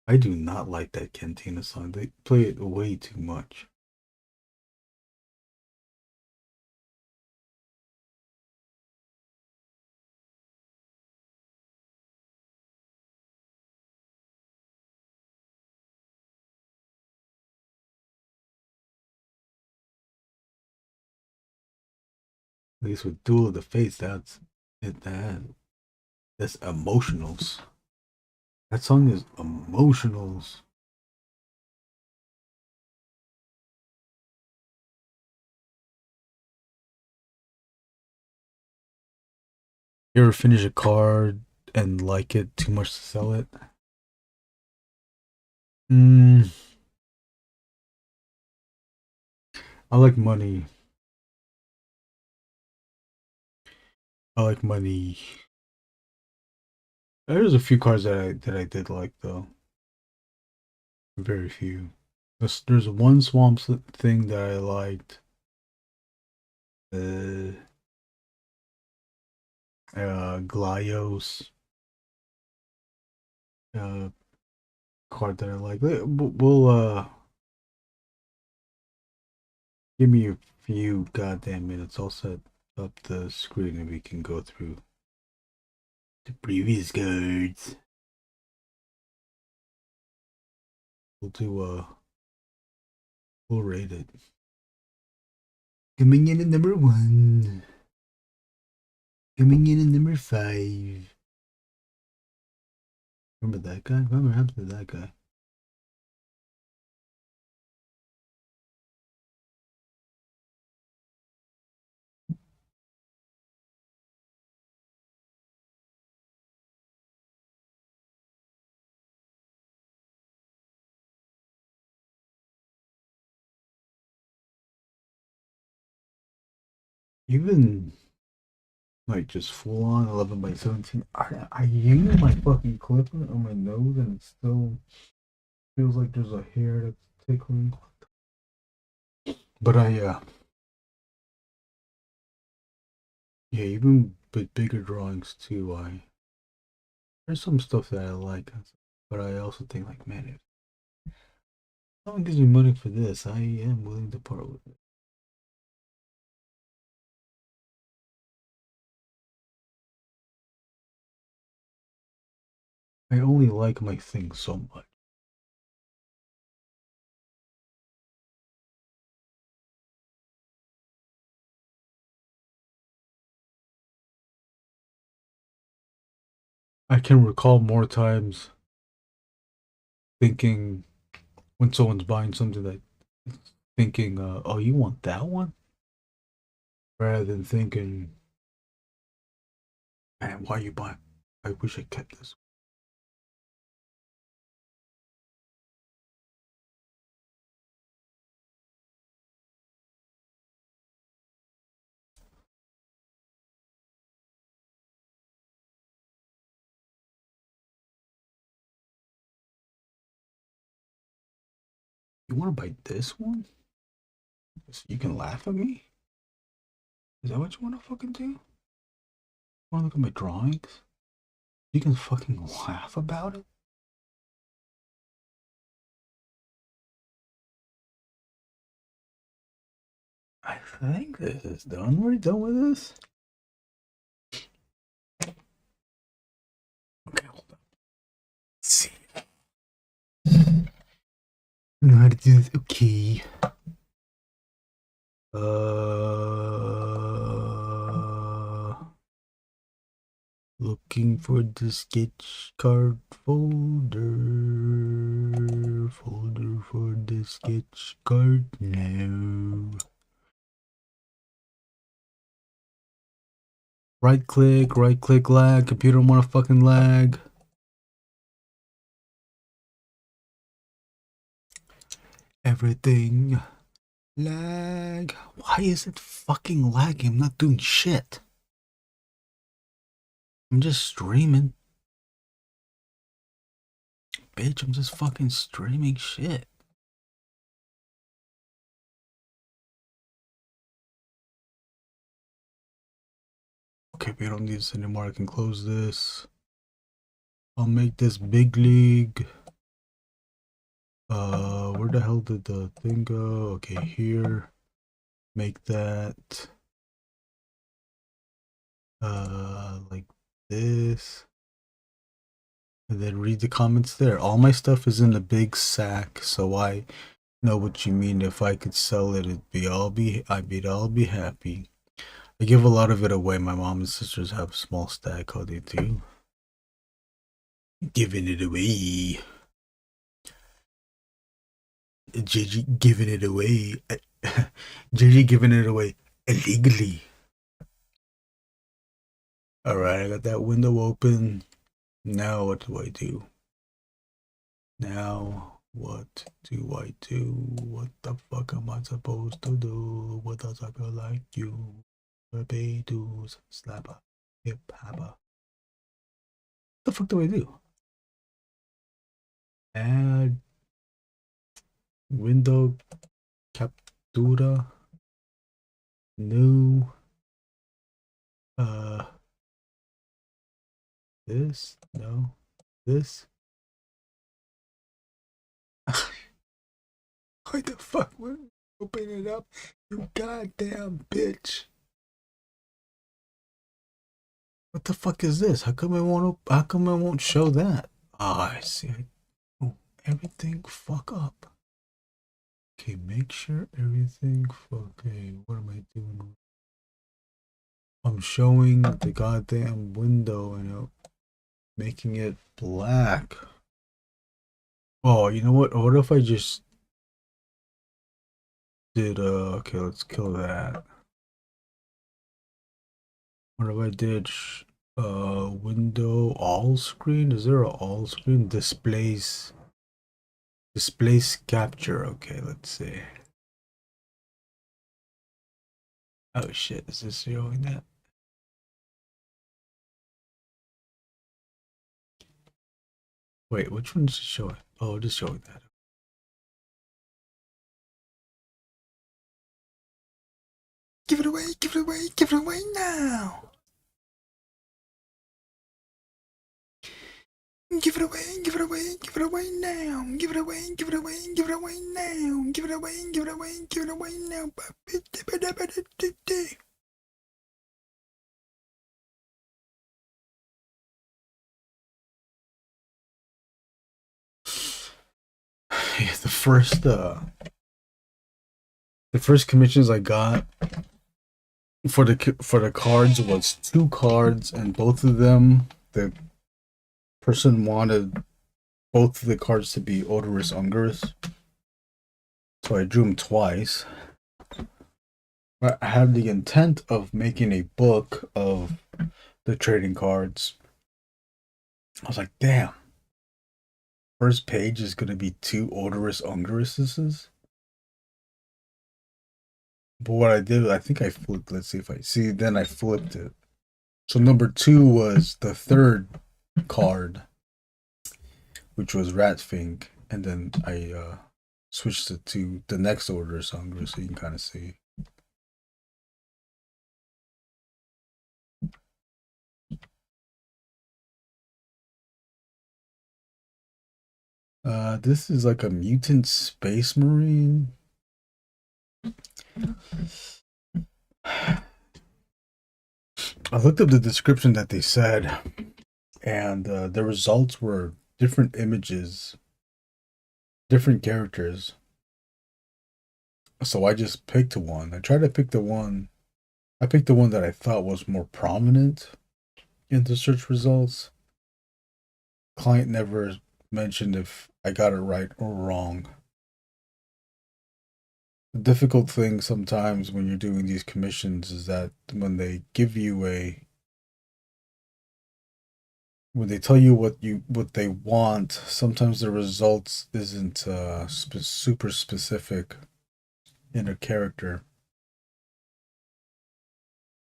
I do not like that Cantina song. They play it way too much. At least with Duel of the Fates, that's it. That's emotionals. That song is emotionals. You ever finish a card and like it too much to sell it? Mm, I like money. I like money. There's a few cards that I did like though. Very few. There's one swamp thing that I liked. Uh, Glyos. Uh, card that I like. We'll give me a few goddamn minutes. I'll set up the screen and we can go through the previous cards. We'll do we'll rate it. Coming in at number 1. Coming in at number 5. Remember that guy? Remember what happened to that guy? Even like just full on 11 by 17. I use my fucking clipper on my nose and it still feels like there's a hair that's tickling. But yeah, even with bigger drawings too, there's some stuff that I like, but I also think like, man, if someone gives me money for this, I am willing to part with it. I only like my thing so much. I can recall more times thinking when someone's buying something that thinking, oh, you want that one? Rather than thinking, man, why are you buying? I wish I kept this. want to buy this one? So you can laugh at me? Is that what you want to fucking do? You want to look at my drawings? You can fucking laugh about it? I think this is done. We're done with this? Okay, hold on. Let's see. I know how to do this. Okay. Looking for the sketch card folder for the sketch card now. Right click lag. Computer wanna fucking lag. Everything lag. Why is it fucking lagging? I'm not doing shit. I'm just streaming. Bitch, I'm just fucking streaming shit. Okay, we don't need this anymore. I can close this. I'll make this big league. Where the hell did the thing go? Okay, here. Make that like this. And then read the comments there. All my stuff is in the big sack, so I know what you mean. If I could sell it, I'd be happy. I give a lot of it away. My mom and sisters have a small stack. How they do? Giving it away. JG giving it away. JG giving it away illegally. Alright, I got that window open. Now what do I do? Now what do I do? What the fuck am I supposed to do with a sucker like you? Barbados slapper, hip hopper. What the fuck do I do? Add window captura new this no this. Why the fuck would open it up, you goddamn bitch? What the fuck is this? How come I won't show that? Ah, I see. Everything fuck up. Okay, make sure everything okay, what am I doing? I'm showing the goddamn window and making it black. Oh, you know what? What if I just did okay, let's kill that. What if I did window all screen? Is there a all screen? Displays capture. Okay, let's see. Oh shit, is this showing that? Wait, which one is it showing? Oh, it is showing that. Give it away, give it away, give it away now! Give it away, give it away, give it away now! Give it away, give it away, give it away now! Give it away, give it away, give it away now! Yeah, the first commissions I got for the cards was 2 cards, and both of them the person wanted both of the cards to be odorous Angriest, so I drew them twice. I had the intent of making a book of the trading cards. I was like, damn, first page is gonna be 2 odorous Angriestes. But what I did, I think I flipped. Let's see if I see. Then I flipped it. So number 2 was the third card, which was Ratfink, and then I switched it to the next order is hungry, so you can kind of see. This is like a mutant space marine. I looked up the description that they said, and the results were different images, different characters. So I just picked one. I tried to pick the one. I picked the one that I thought was more prominent in the search results. Client never mentioned if I got it right or wrong. The difficult thing sometimes when you're doing these commissions is that when they give you when they tell you what they want, sometimes the results isn't super specific in a character.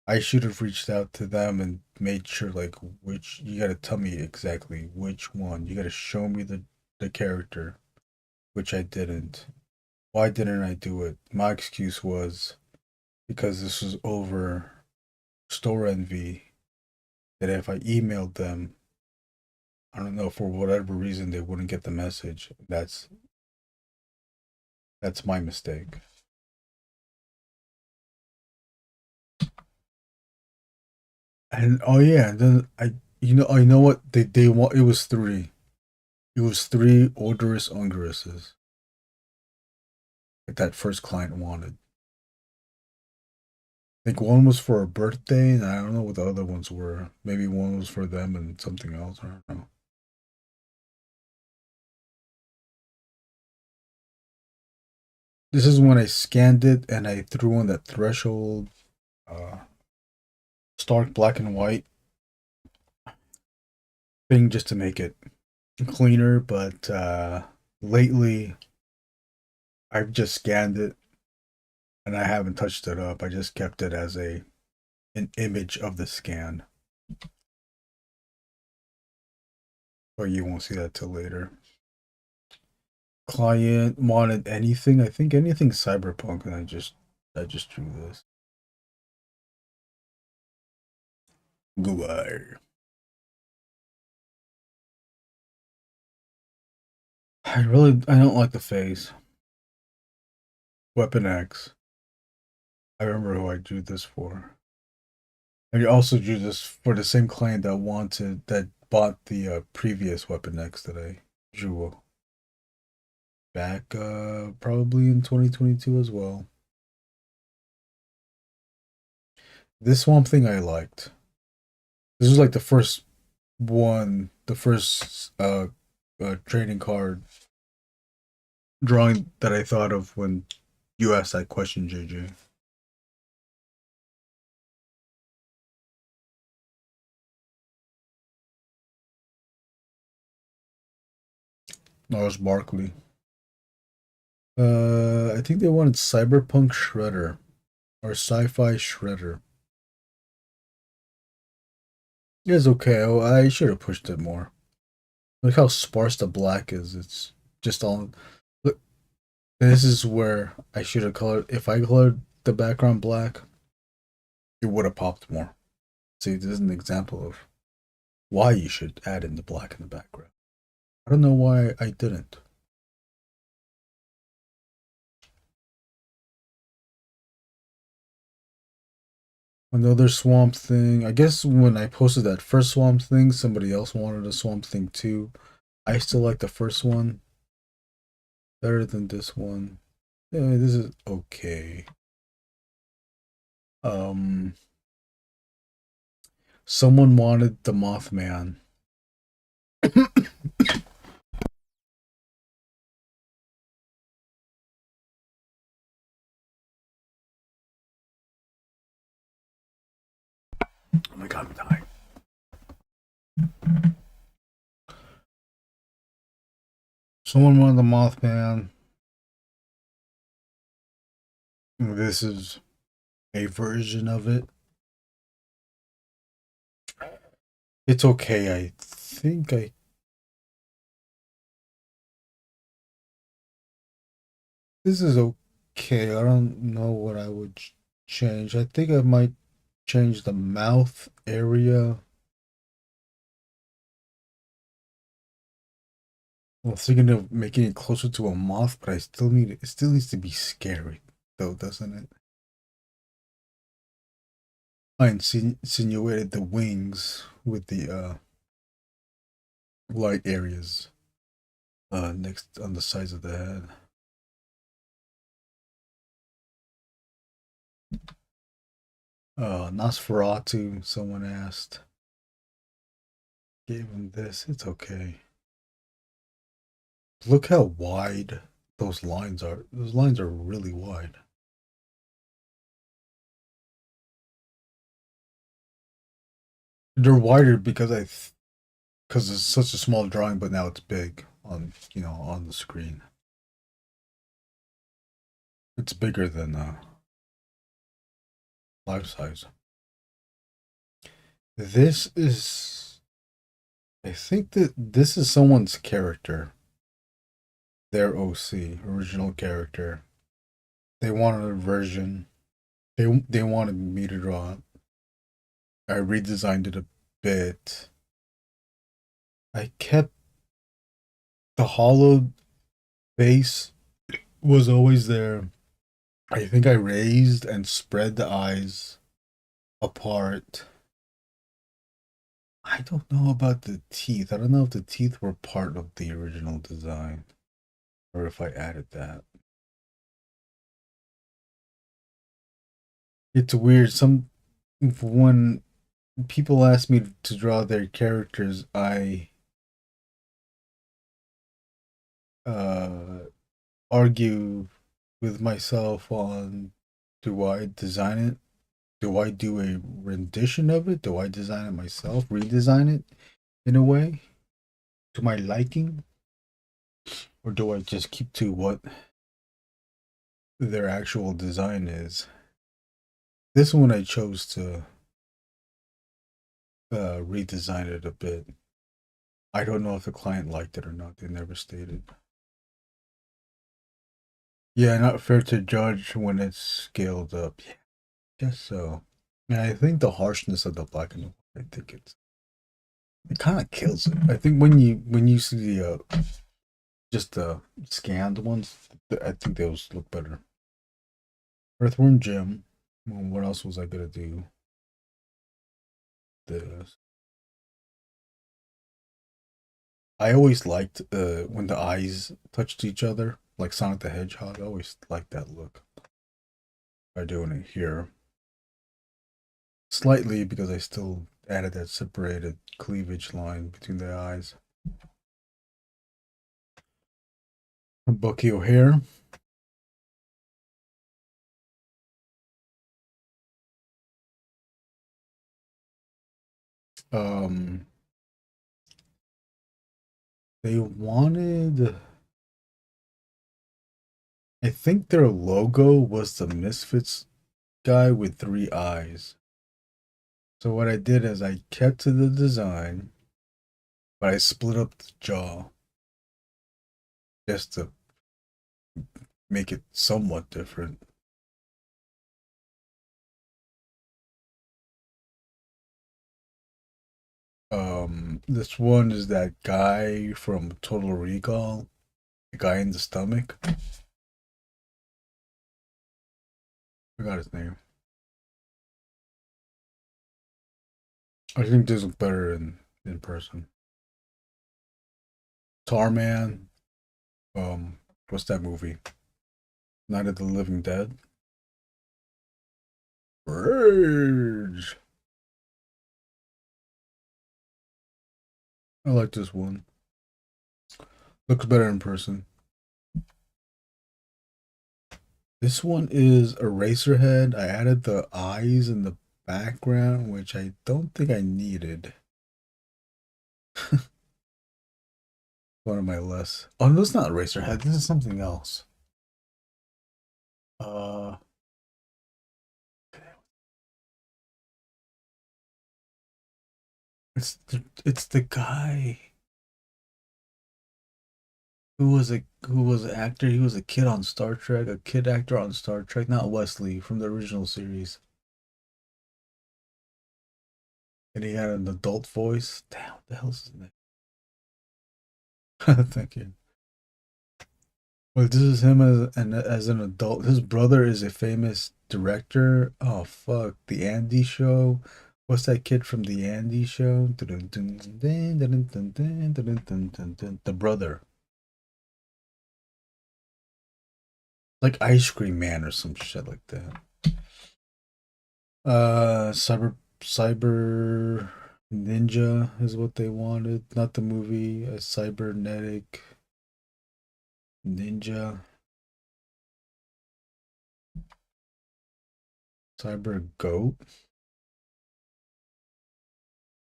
I should have reached out to them and made sure, like, which you got to tell me exactly which one. You got to show me the character, which I didn't. Why didn't I do it? My excuse was because this was over store envy. That if I emailed them, I don't know, for whatever reason they wouldn't get the message. That's my mistake. And oh yeah, then I know what they want. It was three. It was three odorous Angriesses that that first client wanted. I think one was for a birthday, and I don't know what the other ones were. Maybe one was for them and something else. I don't know. This is when I scanned it and I threw on that threshold, uh, stark black and white thing just to make it cleaner. But lately, I've just scanned it and I haven't touched it up. I just kept it as an image of the scan. But you won't see that till later. Client wanted anything. I think anything cyberpunk, and I just drew this. Goodbye. I don't like the face. Weapon X. I remember who I drew this for. I also drew this for the same client that bought the previous Weapon X that I drew back probably in 2022 as well. This Swamp Thing I liked. This was like the first one, the first trading card drawing that I thought of when you asked that question, JJ. No, it was Barkley. I think they wanted Cyberpunk Shredder or Sci-Fi Shredder. It was okay. Oh, I should have pushed it more. Look how sparse the black is. It's just all. Look, this is where I should have colored. If I colored the background black, it would have popped more. See, this is an example of why you should add in the black in the background. I don't know why I didn't. Another Swamp Thing. I guess when I posted that first Swamp Thing, somebody else wanted a Swamp Thing too. I still like the first one better than this one. Yeah, this is okay. Um, Someone wanted the Mothman. Oh my god, I'm dying. Someone wanted the Mothman. This is a version of it. It's okay. I think This is okay. I don't know what I would change. I think I might change the mouth area. I was thinking of making it closer to a moth, but I still need it. It still needs to be scary, though, doesn't it? I insinuated the wings with the light areas next on the sides of the head. Nosferatu, someone asked. Gave him this. It's okay. Look how wide those lines are. Those lines are really wide. They're wider because because it's such a small drawing, but now it's big on on the screen. It's bigger than life size. This is, I think that this is someone's character. Their OC, original character. They wanted a version. They wanted me to draw it. I redesigned it a bit. I kept the hollowed base was always there. I think I raised and spread the eyes apart. I don't know about the teeth. I don't know if the teeth were part of the original design or if I added that. It's weird. When people ask me to draw their characters, I uh argue with myself on, do I design it? Do I do a rendition of it? Do I design it myself? Redesign it in a way to my liking? Or do I just keep to what their actual design is? This one I chose to redesign it a bit. I don't know if the client liked it or not. They never stated. Yeah, not fair to judge when it's scaled up. Yeah, guess so. Yeah, I think the harshness of the black and white, I think it kind of kills it. I think when you see the just the scanned ones, I think those look better. Earthworm Jim. Well, what else was I gonna do? This. I always liked when the eyes touched each other, like Sonic the Hedgehog. I always liked that look. By doing it here, slightly because I still added that separated cleavage line between the eyes. Bucky O'Hare. Um, they wanted. I think their logo was the Misfits guy with three eyes. So what I did is I kept to the design, but I split up the jaw just to make it somewhat different. This one is that guy from Total Recall, the guy in the stomach. Forgot his name. I think this is better in person. Tarman. What's that movie? Night of the Living Dead. Rage. I like this one. Looks better in person. This one is Eraserhead. I added the eyes in the background, which I don't think I needed. One of my less. Oh, no, it's not Eraserhead. This is something else. Uh, it's the guy. who was an actor? He was a kid on Star Trek, a kid actor on Star Trek, not Wesley from the original series. And he had an adult voice. Damn, what the hell's his name? Thank you. Well, this is him as an adult. His brother is a famous director. Oh fuck, the Andy Show. What's that kid from the Andy Show? The brother, like Ice Cream Man or some shit like that. Cyber Ninja is what they wanted, not the movie. A cybernetic ninja, cyber goat.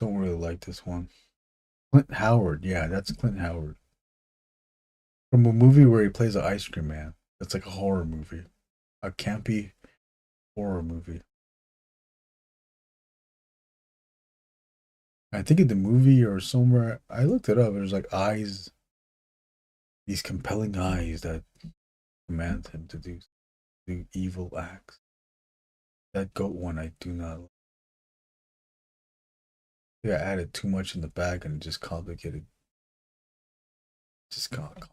Don't really like this one. Clint Howard, yeah, that's Clint Howard from a movie where he plays an ice cream man. That's like a horror movie, a campy horror movie. I think in the movie or somewhere I looked it up. There's like eyes, these compelling eyes that command him to do evil acts. That goat one I do not like. I think I added too much in the bag and it just complicated. Just got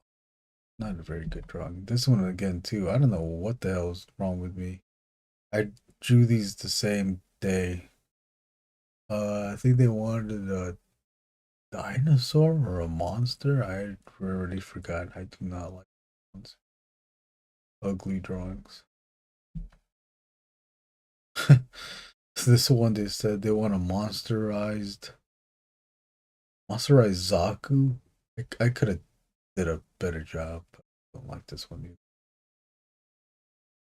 not a very good drawing. This one again too. I don't know what the hell's wrong with me. I drew these the same day. I think they wanted a dinosaur or a monster. I already forgot. I do not like ones. Ugly drawings. This one they said they want a monsterized Zaku. I could have did a better job. I don't like this one either.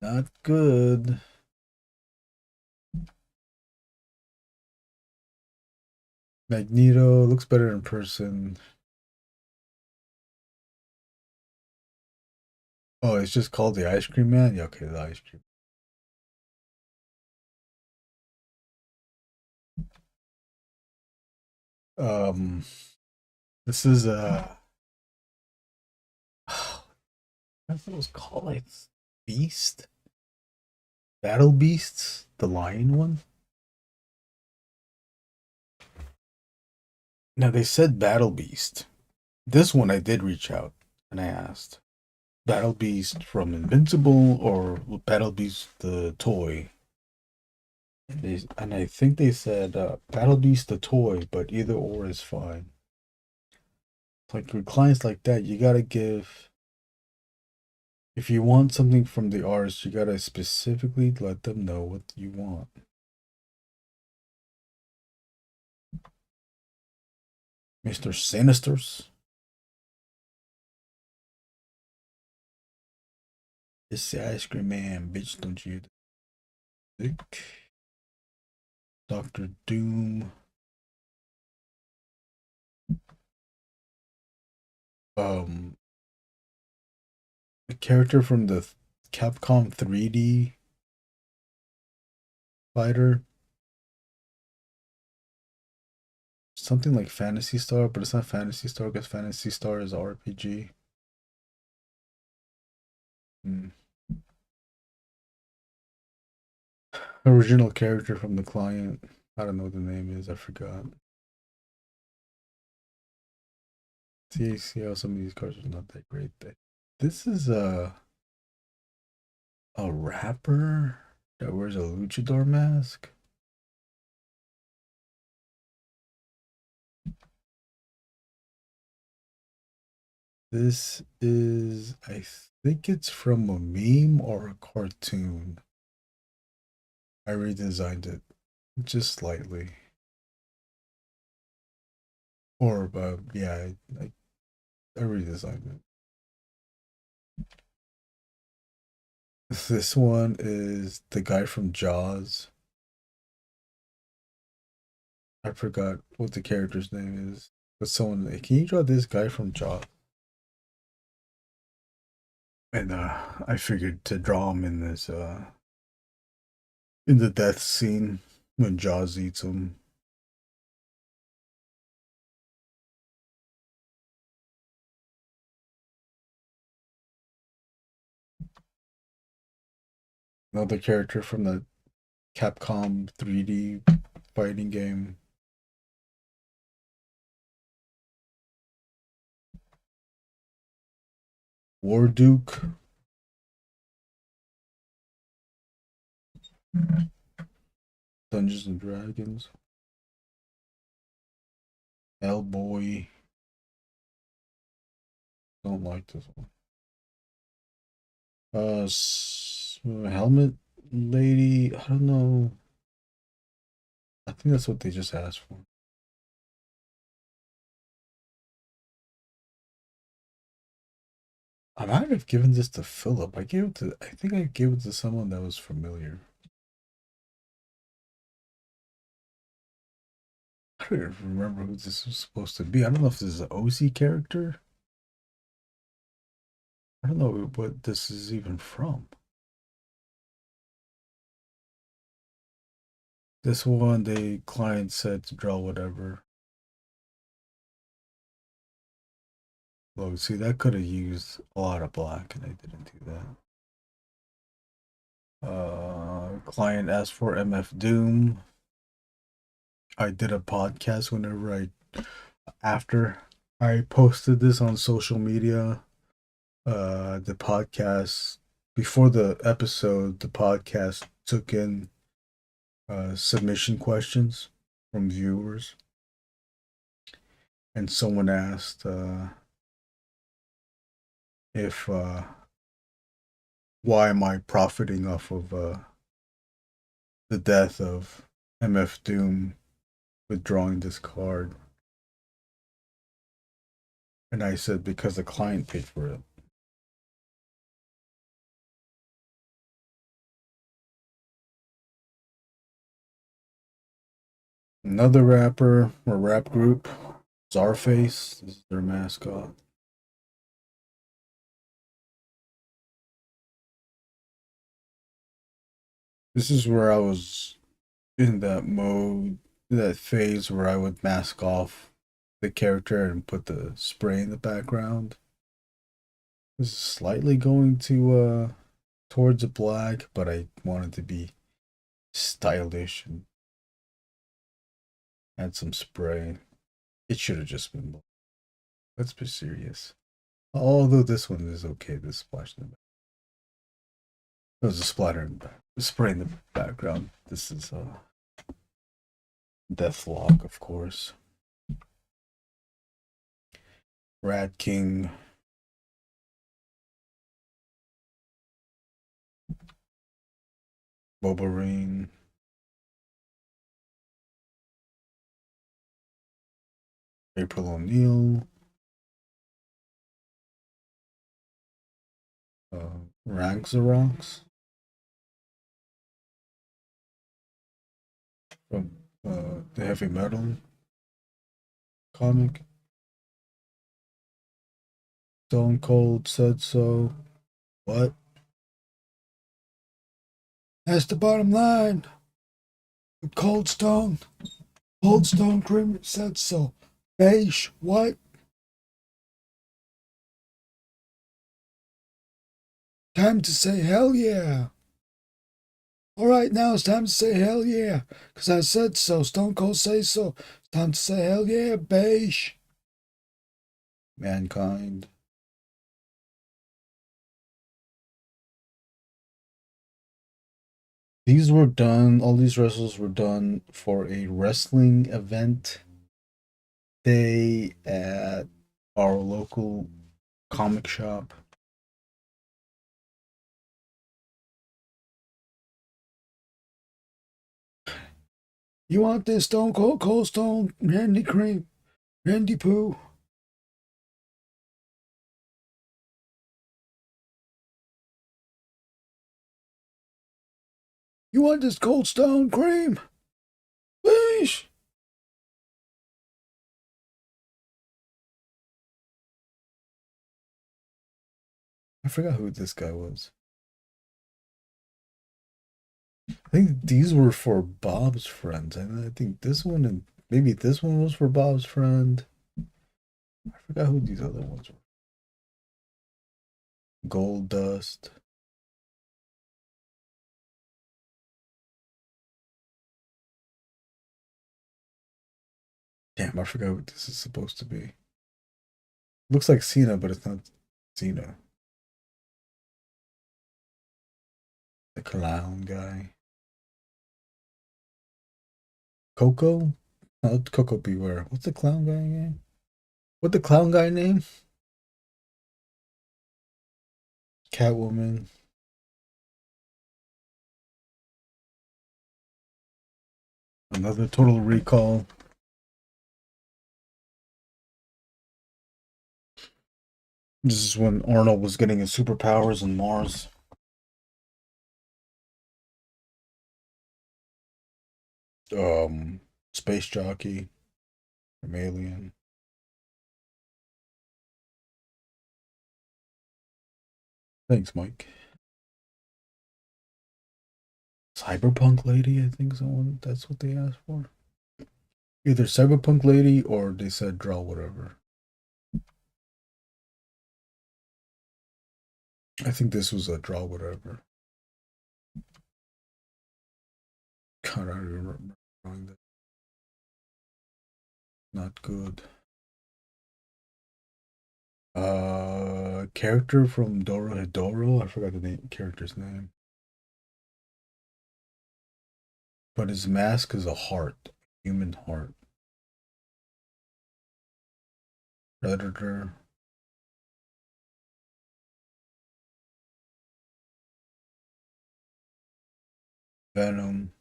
Not good. Magneto looks better in person. Oh, it's just called the Ice Cream Man? Yeah, okay, the Ice Cream. Um, this is what was called? It's Beast? Battle Beasts? The lion one? Now they said Battle Beast. This one I did reach out and I asked. Battle Beast from Invincible or Battle Beast the toy? And I think they said Battle Beast the toy, but either or is fine. Like with clients like that, you gotta give. If you want something from the artist, you gotta specifically let them know what you want. Mr. Sinisters. It's the ice cream man, bitch, don't you? Dr. Doom. Um, a character from the Capcom 3D fighter. Something like Fantasy Star, but it's not Fantasy Star because Fantasy Star is RPG. Hmm. Original character from the client. I don't know what the name is. I forgot. See how some of these cards are not that great. This is a rapper that wears a luchador mask. This is, I think it's from a meme or a cartoon. I redesigned it just slightly. Or, yeah, I redesigned it. This one is the guy from Jaws. I forgot what the character's name is. But someone, like, can you draw this guy from Jaws? And I figured to draw him in this in the death scene when Jaws eats him. Another character from the Capcom 3D fighting game. Warduke. Dungeons and Dragons. Hellboy. Don't like this one. Helmet lady. I don't know. I think that's what they just asked for. I might have given this to Philip. I think I gave it to someone that was familiar. I don't even remember who this was supposed to be. I don't know if this is an OC character. I don't know what this is even from. This one, the client said to draw whatever. Look, see, that could have used a lot of black, and I didn't do that. Client asked for MF Doom. I did a podcast after I posted this on social media. The podcast, before the episode, the podcast took in submission questions from viewers, and someone asked if why am I profiting off of the death of MF Doom with drawing this card, and I said because the client paid for it. Another rapper or rap group, Czarface. This is their mascot. This is where I was in that mode, that phase where I would mask off the character and put the spray in the background. This is slightly going to towards the black, but I wanted to be stylish and add some spray. It should have just been black. Let's be serious. Although this one is okay, this splash in the back. There's a splatter in the back. Spray in the background. This is Deathlock, of course. Rat King. Bobarine. April O'Neil. Ragnarok's from the heavy metal comic. Stone Cold said so. What? That's the bottom line. Cold Stone Creamer said so. Beige, what? Time to say hell yeah. Alright, now it's time to say hell yeah. Because I said so. Stone Cold say so. It's time to say hell yeah, beige. Mankind. These were done, all these wrestles were done for a wrestling event day at our local comic shop. You want this Stone Cold, Cold Stone, Randy Cream, Randy Poo? You want this Cold Stone Cream? Please. I forgot who this guy was. I think these were for Bob's friends. And I think this one and maybe this one was for Bob's friend. I forgot who these other ones were. Gold Dust. Damn, I forgot what this is supposed to be. Looks like Cena, but it's not Cena. The clown guy. Coco? No, Coco Beware. What's the clown guy name? What the clown guy name? Catwoman. Another Total Recall. This is when Arnold was getting his superpowers on Mars. Space Jockey from Alien. Thanks, Mike. Cyberpunk Lady, I think someone that's what they asked for. Either Cyberpunk Lady or they said draw whatever. I think this was a draw whatever. God, I don't remember drawing that. Not good. Character from Dorohedoro. I forgot the character's name. But his mask is a heart, human heart. Predator. Venom.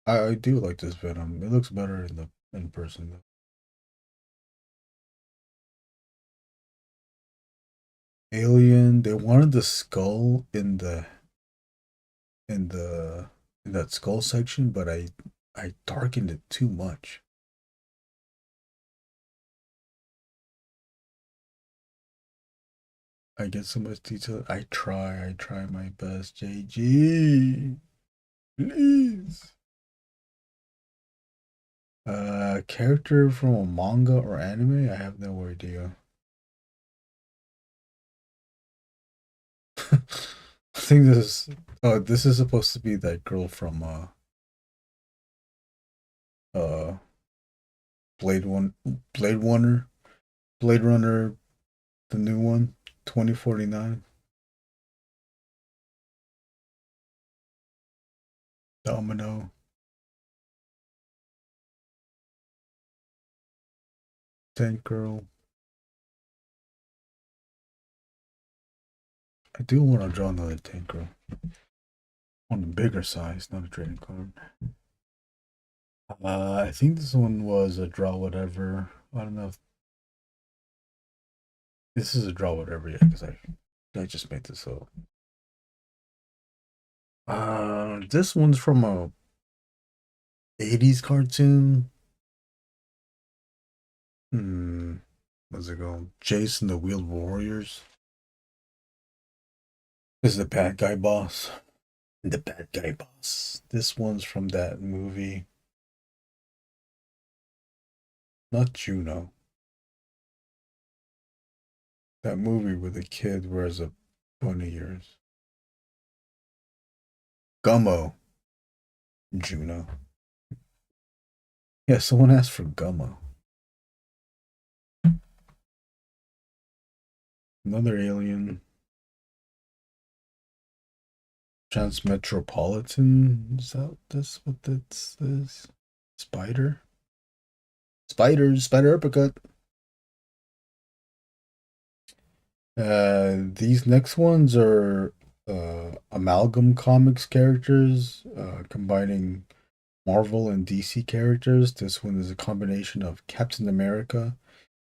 I do like this Venom. It looks better in person though. Alien. They wanted the skull in the in that skull section, but I darkened it too much. I get so much detail. I try my best, JG. Please. Character from a manga or anime? I have no idea. I think this is supposed to be that girl from uh Blade One Blade Runner. Blade Runner, the new one, 2049. Domino. Tank Girl. I do want to draw another Tank Girl. On a bigger size, not a trading card. I think this one was a draw whatever. I don't know if this is a draw whatever yet, because I just made this up. This one's from a 80s cartoon. What's it called? Jason the Wheeled Warriors. This is the bad guy boss. The bad guy boss. This one's from that movie. Not Juno. That movie where the kid wears a bunny ears. Gummo. Juno. Yeah, someone asked for Gummo. Another alien. Transmetropolitan. Is that this what this is? Spider? Spider uppercut. These next ones are Amalgam Comics characters, combining Marvel and DC characters. This one is a combination of Captain America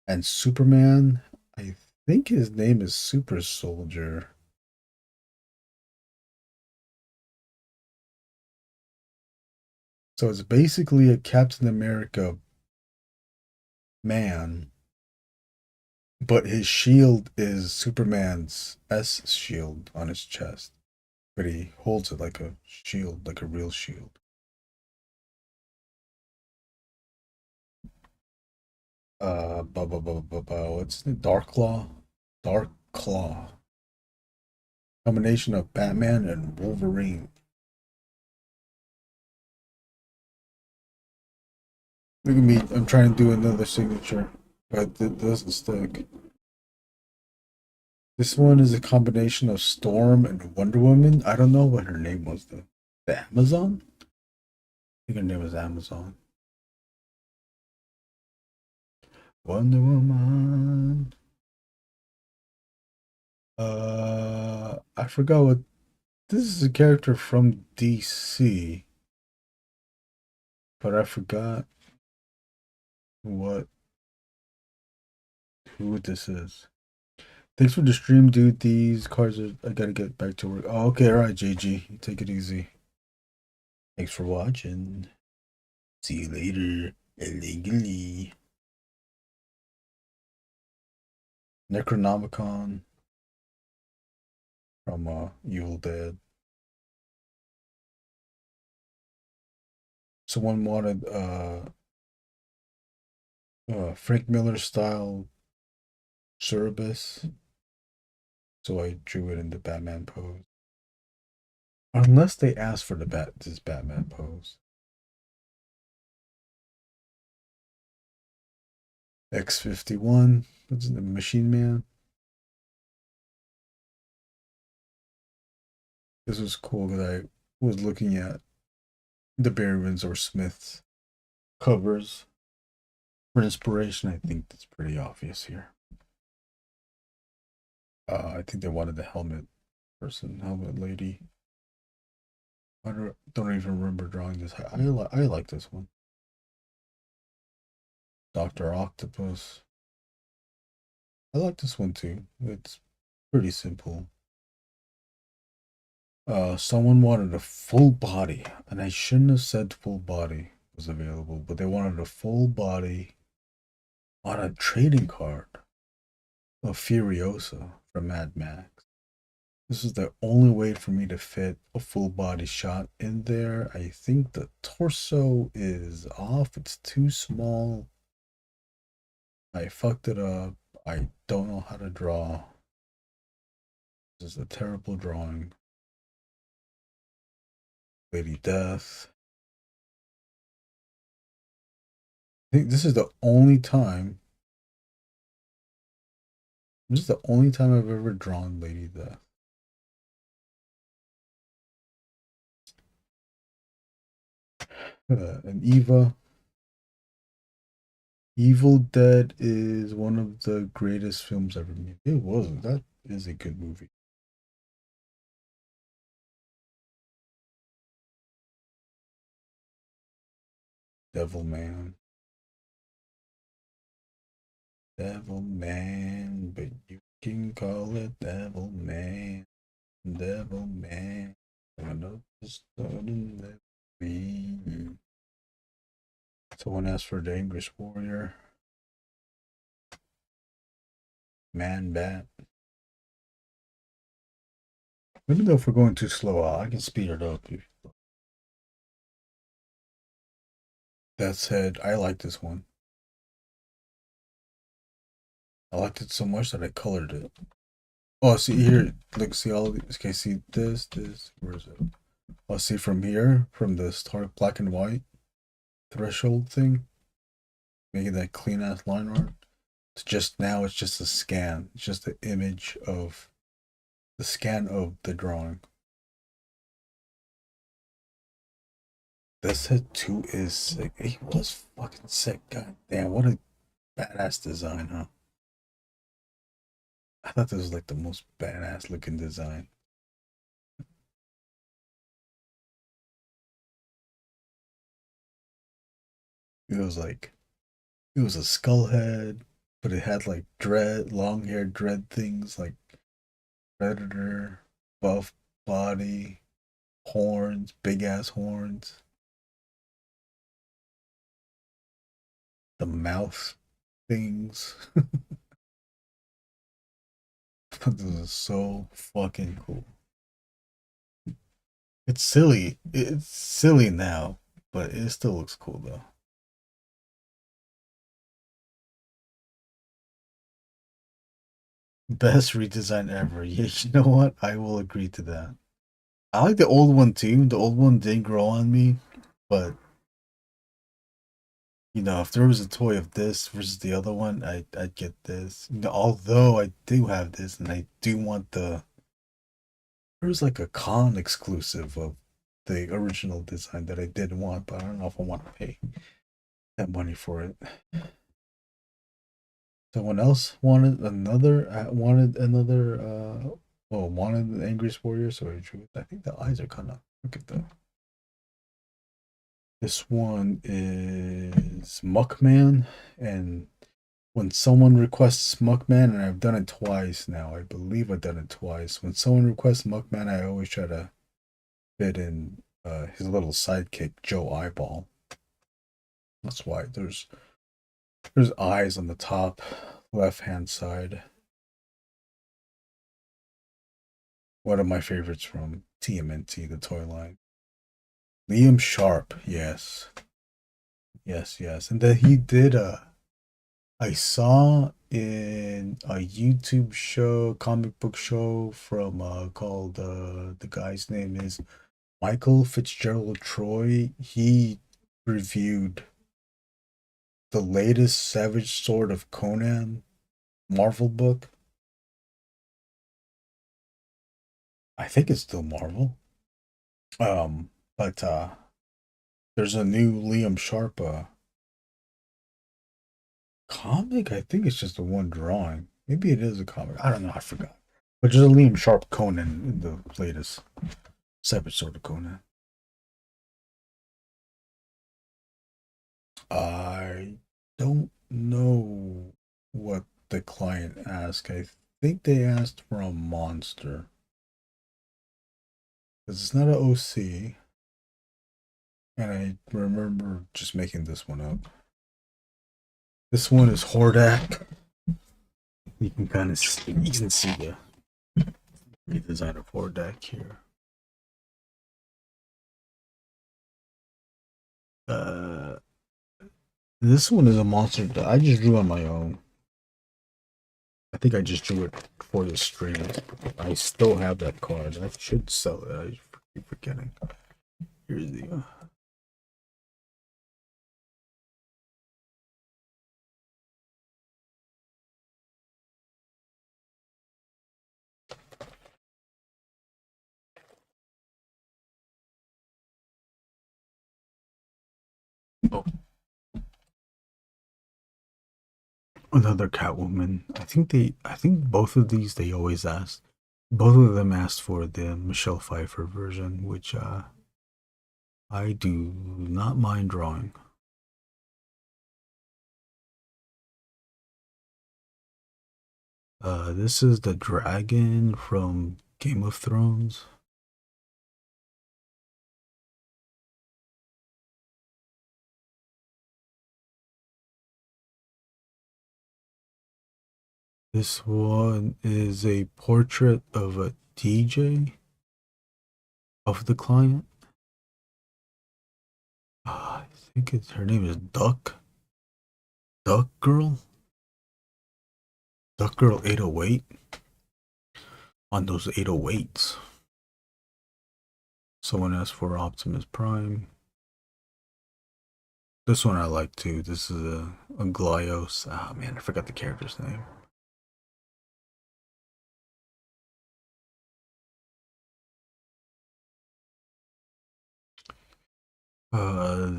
and Superman. I think his name is Super Soldier. So it's basically a Captain America man, but his shield is Superman's S shield on his chest. But he holds it like a shield, like a real shield. What's the Dark Claw? Dark Claw. Combination of Batman and Wolverine. Look at me. I'm trying to do another signature, but it doesn't stick. This one is a combination of Storm and Wonder Woman. I don't know what her name was though. The Amazon? I think her name was Amazon. Wonder Woman. I forgot what. This is a character from DC, but I forgot what who this is. Thanks for the stream, dude. These cards are. I gotta get back to work. Oh, okay, all right, JG. You take it easy. Thanks for watching. See you later. Illegally. Necronomicon from Evil Dead. Someone wanted Frank Miller style Cerebus, so I drew it in the Batman pose. Unless they asked for this Batman pose. X-51, that's the Machine Man. This was cool because I was looking at the Barry Windsor Smith's covers for inspiration. I think that's pretty obvious here. I think they wanted the helmet person, helmet lady. I don't even remember drawing this. I like this one. Dr. Octopus. I like this one too. It's pretty simple. Someone wanted a full body, and I shouldn't have said full body was available, but they wanted a full body on a trading card of Furiosa from Mad Max. This is the only way for me to fit a full body shot in there. I think the torso is off. It's too small. I fucked it up. I don't know how to draw. This is a terrible drawing. Lady Death. I think this is the only time. This is the only time I've ever drawn Lady Death. And Eva. Evil Dead is one of the greatest films ever made. It wasn't. That is a good movie. Devil Man. Devil Man, but you can call it Devil Man. Devil Man. Someone asked for the Angriest Warrior. Man Bat. Let me know if we're going too slow. I can speed it up. That said, I like this one. I liked it so much that I colored it. Oh, see here, look, see all of these. Okay, see this, where is it? Oh, see from here, from the stark black and white threshold thing, making that clean ass line art. It's just now, it's just a scan. It's just the image of the scan of the drawing. That set 2 is sick. He was fucking sick. God damn, what a badass design, huh? I thought this was like the most badass looking design. It was like, it was a skull head, but it had like long hair dread things like predator, buff body, horns, big ass horns, the mouth things. This is so fucking cool. It's silly. It's silly now, but it still looks cool though. Best redesign ever. Yeah, you know what? I will agree to that. I like the old one too. The old one didn't grow on me, but You know, if there was a toy of this versus the other one, I'd get this. You know, although I do have this and I do want there's like a con exclusive of the original design that I did want, but I don't know if I want to pay that money for it. Someone else wanted another wanted the Angriest Warrior, so I drew it. I think the eyes are kind of, look at that. This one is Muckman, and when someone requests Muckman, and I've done it twice now, I believe I've done it twice. When someone requests Muckman, I always try to fit in his little sidekick, Joe Eyeball. That's why there's eyes on the top left hand side. One of my favorites from TMNT, the toy line. Liam Sharp, yes. Yes. And then he did I saw in a YouTube show, comic book show from called the guy's name is Michael Fitzgerald Troy. He reviewed the latest Savage Sword of Conan Marvel book. I think it's still Marvel. But there's a new Liam Sharp comic. I think it's just the one drawing. Maybe it is a comic. I don't know. I forgot. But there's a Liam Sharp Conan in the latest Savage Sword of Conan. I don't know what the client asked. I think they asked for a monster. Because it's not an OC. And I remember just making this one up. This one is Hordak. You can kind of see, you can see the design of Hordak here. This one is a monster that I just drew on my own. I think I just drew it for the stream. I still have that card. I should sell it. I keep forgetting. Here's the oh, another Catwoman. I think both of these they always ask. Both of them asked for the Michelle Pfeiffer version, which I do not mind drawing. This is the dragon from Game of Thrones. This one is a portrait of a DJ of the client. I think her name is Duck Girl. Duck Girl 808 on those 808s. Someone asked for Optimus Prime. This one I like too. This is a Glios. Oh man, I forgot the character's name.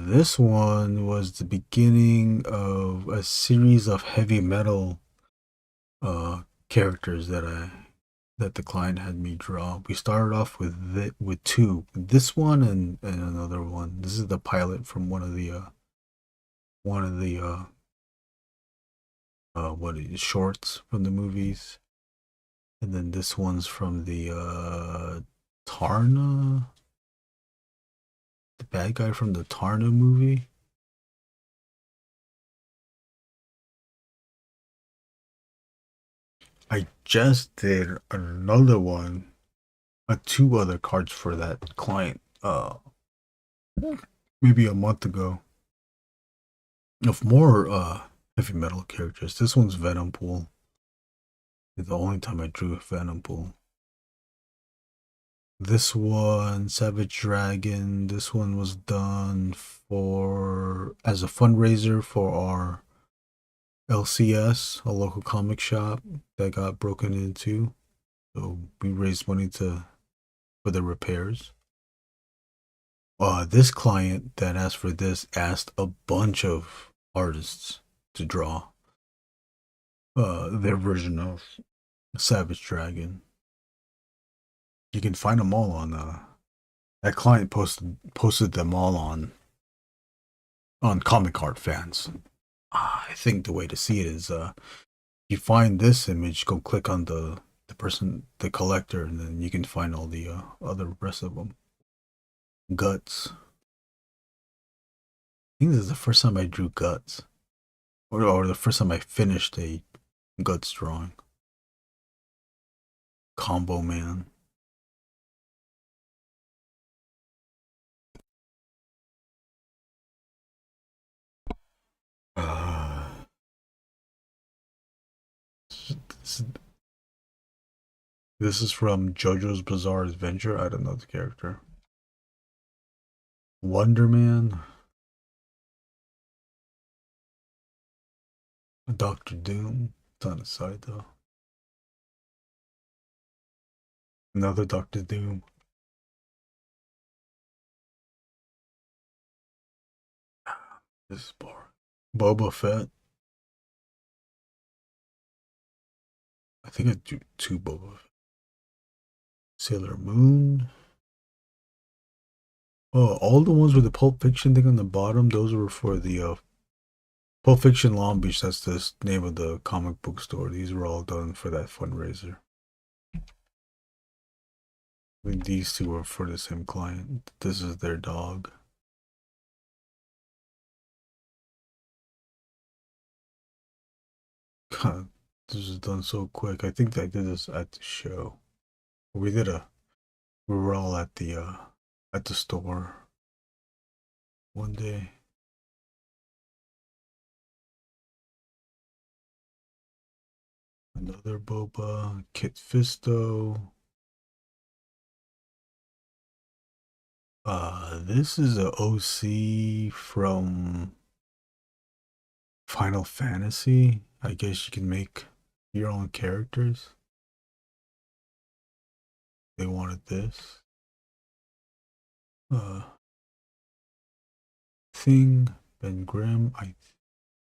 This one was the beginning of a series of heavy metal characters that the client had me draw. We started off with two. This one and another one. This is the pilot from one of the what is it, shorts from the movies. And then this one's from the Tarna, the bad guy from the Tarna movie. I just did another one, two other cards for that client, maybe a month ago. Of more heavy metal characters. This one's Venom Pool. It's the only time I drew Venom Pool. This one, Savage Dragon, this one was done for as a fundraiser for our LCS, a local comic shop that got broken into. So we raised money for the repairs. This client that asked for this asked a bunch of artists to draw their version of Savage Dragon. You can find them all on that client posted them all on Comic Art Fans. I think the way to see it is you find this image, go click on the collector, and then you can find all the other rest of them. Guts. I think this is the first time I drew Guts, or the first time I finished a Guts drawing. Combo Man. This is from JoJo's Bizarre Adventure. I don't know the character. Wonder Man. Doctor Doom. It's on the side though. Another Doctor Doom. This is boring. Boba Fett. I think I do two Boba Fett. Sailor Moon. Oh, all the ones with the Pulp Fiction thing on the bottom, those were for the Pulp Fiction Long Beach. That's the name of the comic book store. These were all done for that fundraiser. I think these two are for the same client. This is their dog. God, this is done so quick. I think I did this at the show. We were all at the store one day. Another Boba, Kit Fisto. This is a OC from Final Fantasy. I guess you can make your own characters. They wanted this. Thing, Ben Grimm, I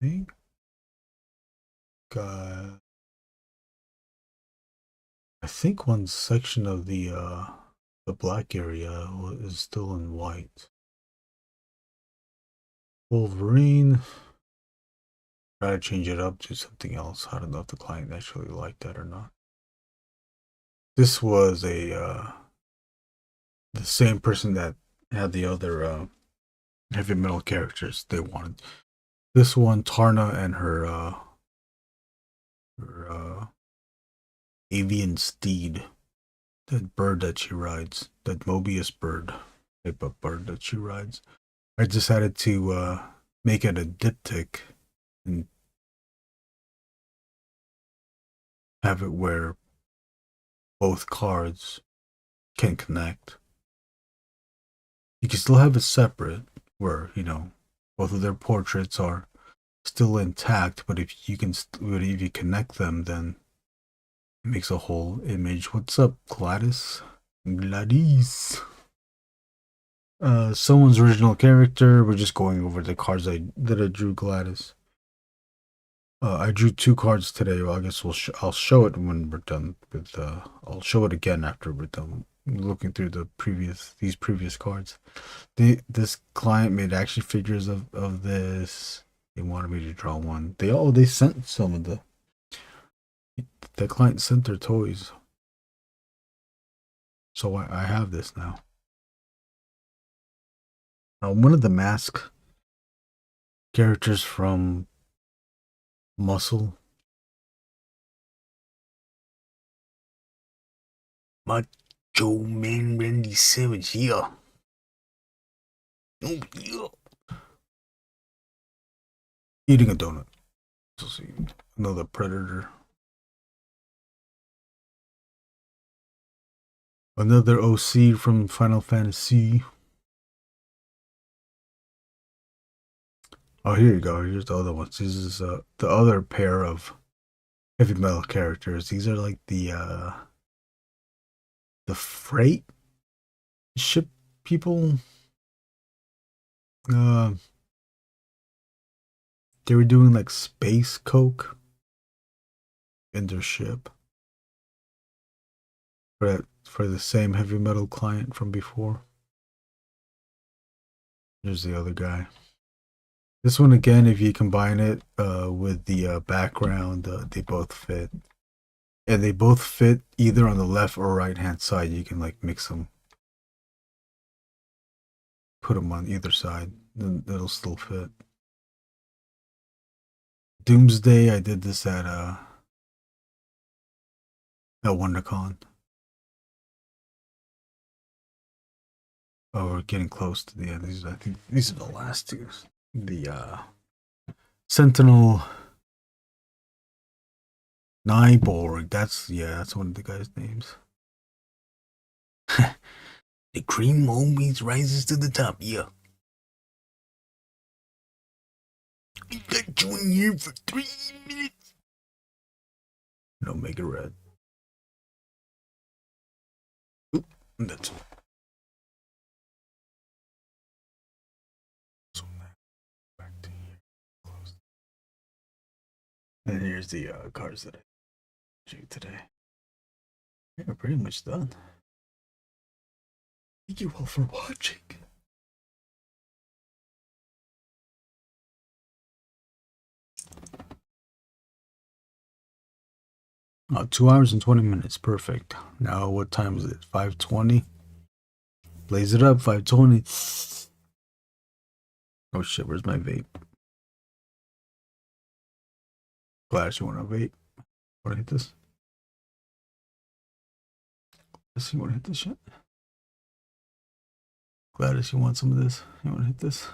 think. I think one section of the black area is still in white. Wolverine. Try to change it up to something else. I don't know if the client actually liked that or not. This was the same person that had the other heavy metal characters they wanted. This one, Tarna and her avian steed, that bird that she rides, that Mobius bird type of bird that she rides. I decided to make it a diptych and have it where both cards can connect. You can still have it separate where, both of their portraits are still intact, but if you connect them, then it makes a whole image. What's up, Gladys? Gladys. Someone's original character. We're just going over the cards that I drew Gladys. I drew two cards today. Well, I guess I'll show it when we're done with. I'll show it again after we're done looking through these previous cards. This client made action figures of this. They wanted me to draw one. They sent some of the client sent their toys. So I have this now. One of the mask characters from Muscle. Macho Man Randy Savage, yeah. Oh, yeah. Eating a donut. So see, another Predator. Another OC from Final Fantasy. Oh, here you go. Here's the other ones. This is the other pair of heavy metal characters. These are like the freight ship people. Uh, they were doing like space coke in their ship for the same heavy metal client from before. There's the other guy. This one again, if you combine it with the background, they both fit. And they both fit either on the left or right hand side. You can like mix them. Put them on either side. Then it'll still fit. Doomsday, I did this at WonderCon. Oh, we're getting close to the end. I think these are the last two. The Sentinel Nyborg. That's one of the guys' names. The cream always rises to the top, yeah. I got you in here for 3 minutes. No, make it red. Oop, that's so back to here. Close. And here's the cards that I showed today. Yeah, we're pretty much done. Thank you all for watching. Oh, 2 hours and 20 minutes. Perfect. Now, what time is it? 5:20. Blaze it up, 5:20. Oh shit, where's my vape? Gladys, you want to vape? Want to hit this? Gladys, you want to hit this shit? Gladys, you want some of this? You want to hit this?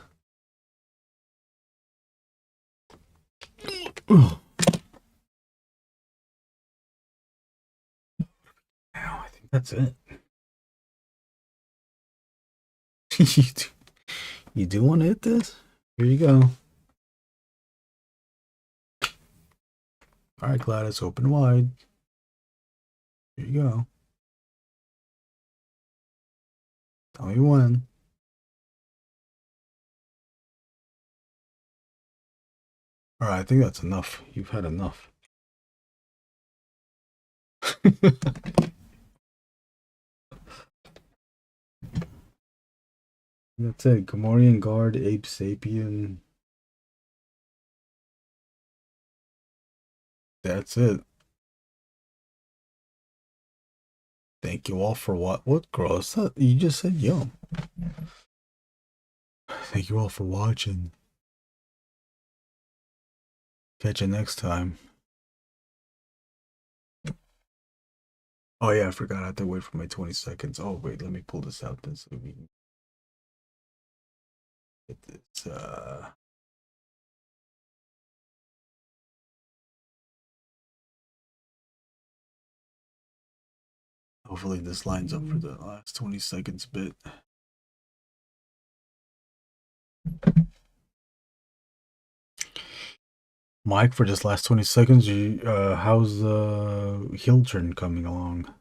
Now, I think that's it. You do want to hit this? Here you go. All right, Gladys, open wide. Here you go. Tell me when. All right, I think that's enough. You've had enough. That's it. Gamorrean Guard, Ape Sapien. That's it. Thank you all for what gross? You just said yum. Thank you all for watching. Catch you next time. Oh yeah, I forgot I have to wait for my 20 seconds. Oh wait, let me pull this out then so we can get this hopefully this lines up for the last 20 seconds bit. Mike, for this last 20 seconds, how's the heel turn coming along?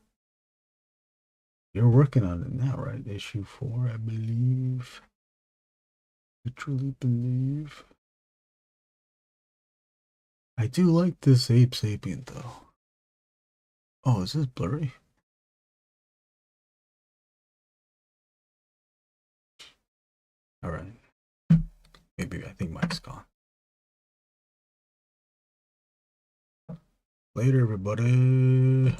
You're working on it now, right? Issue 4, I believe. I truly believe. I do like this Ape Sapien, though. Oh, is this blurry? All right. Maybe, I think Mike's gone. Later, everybody.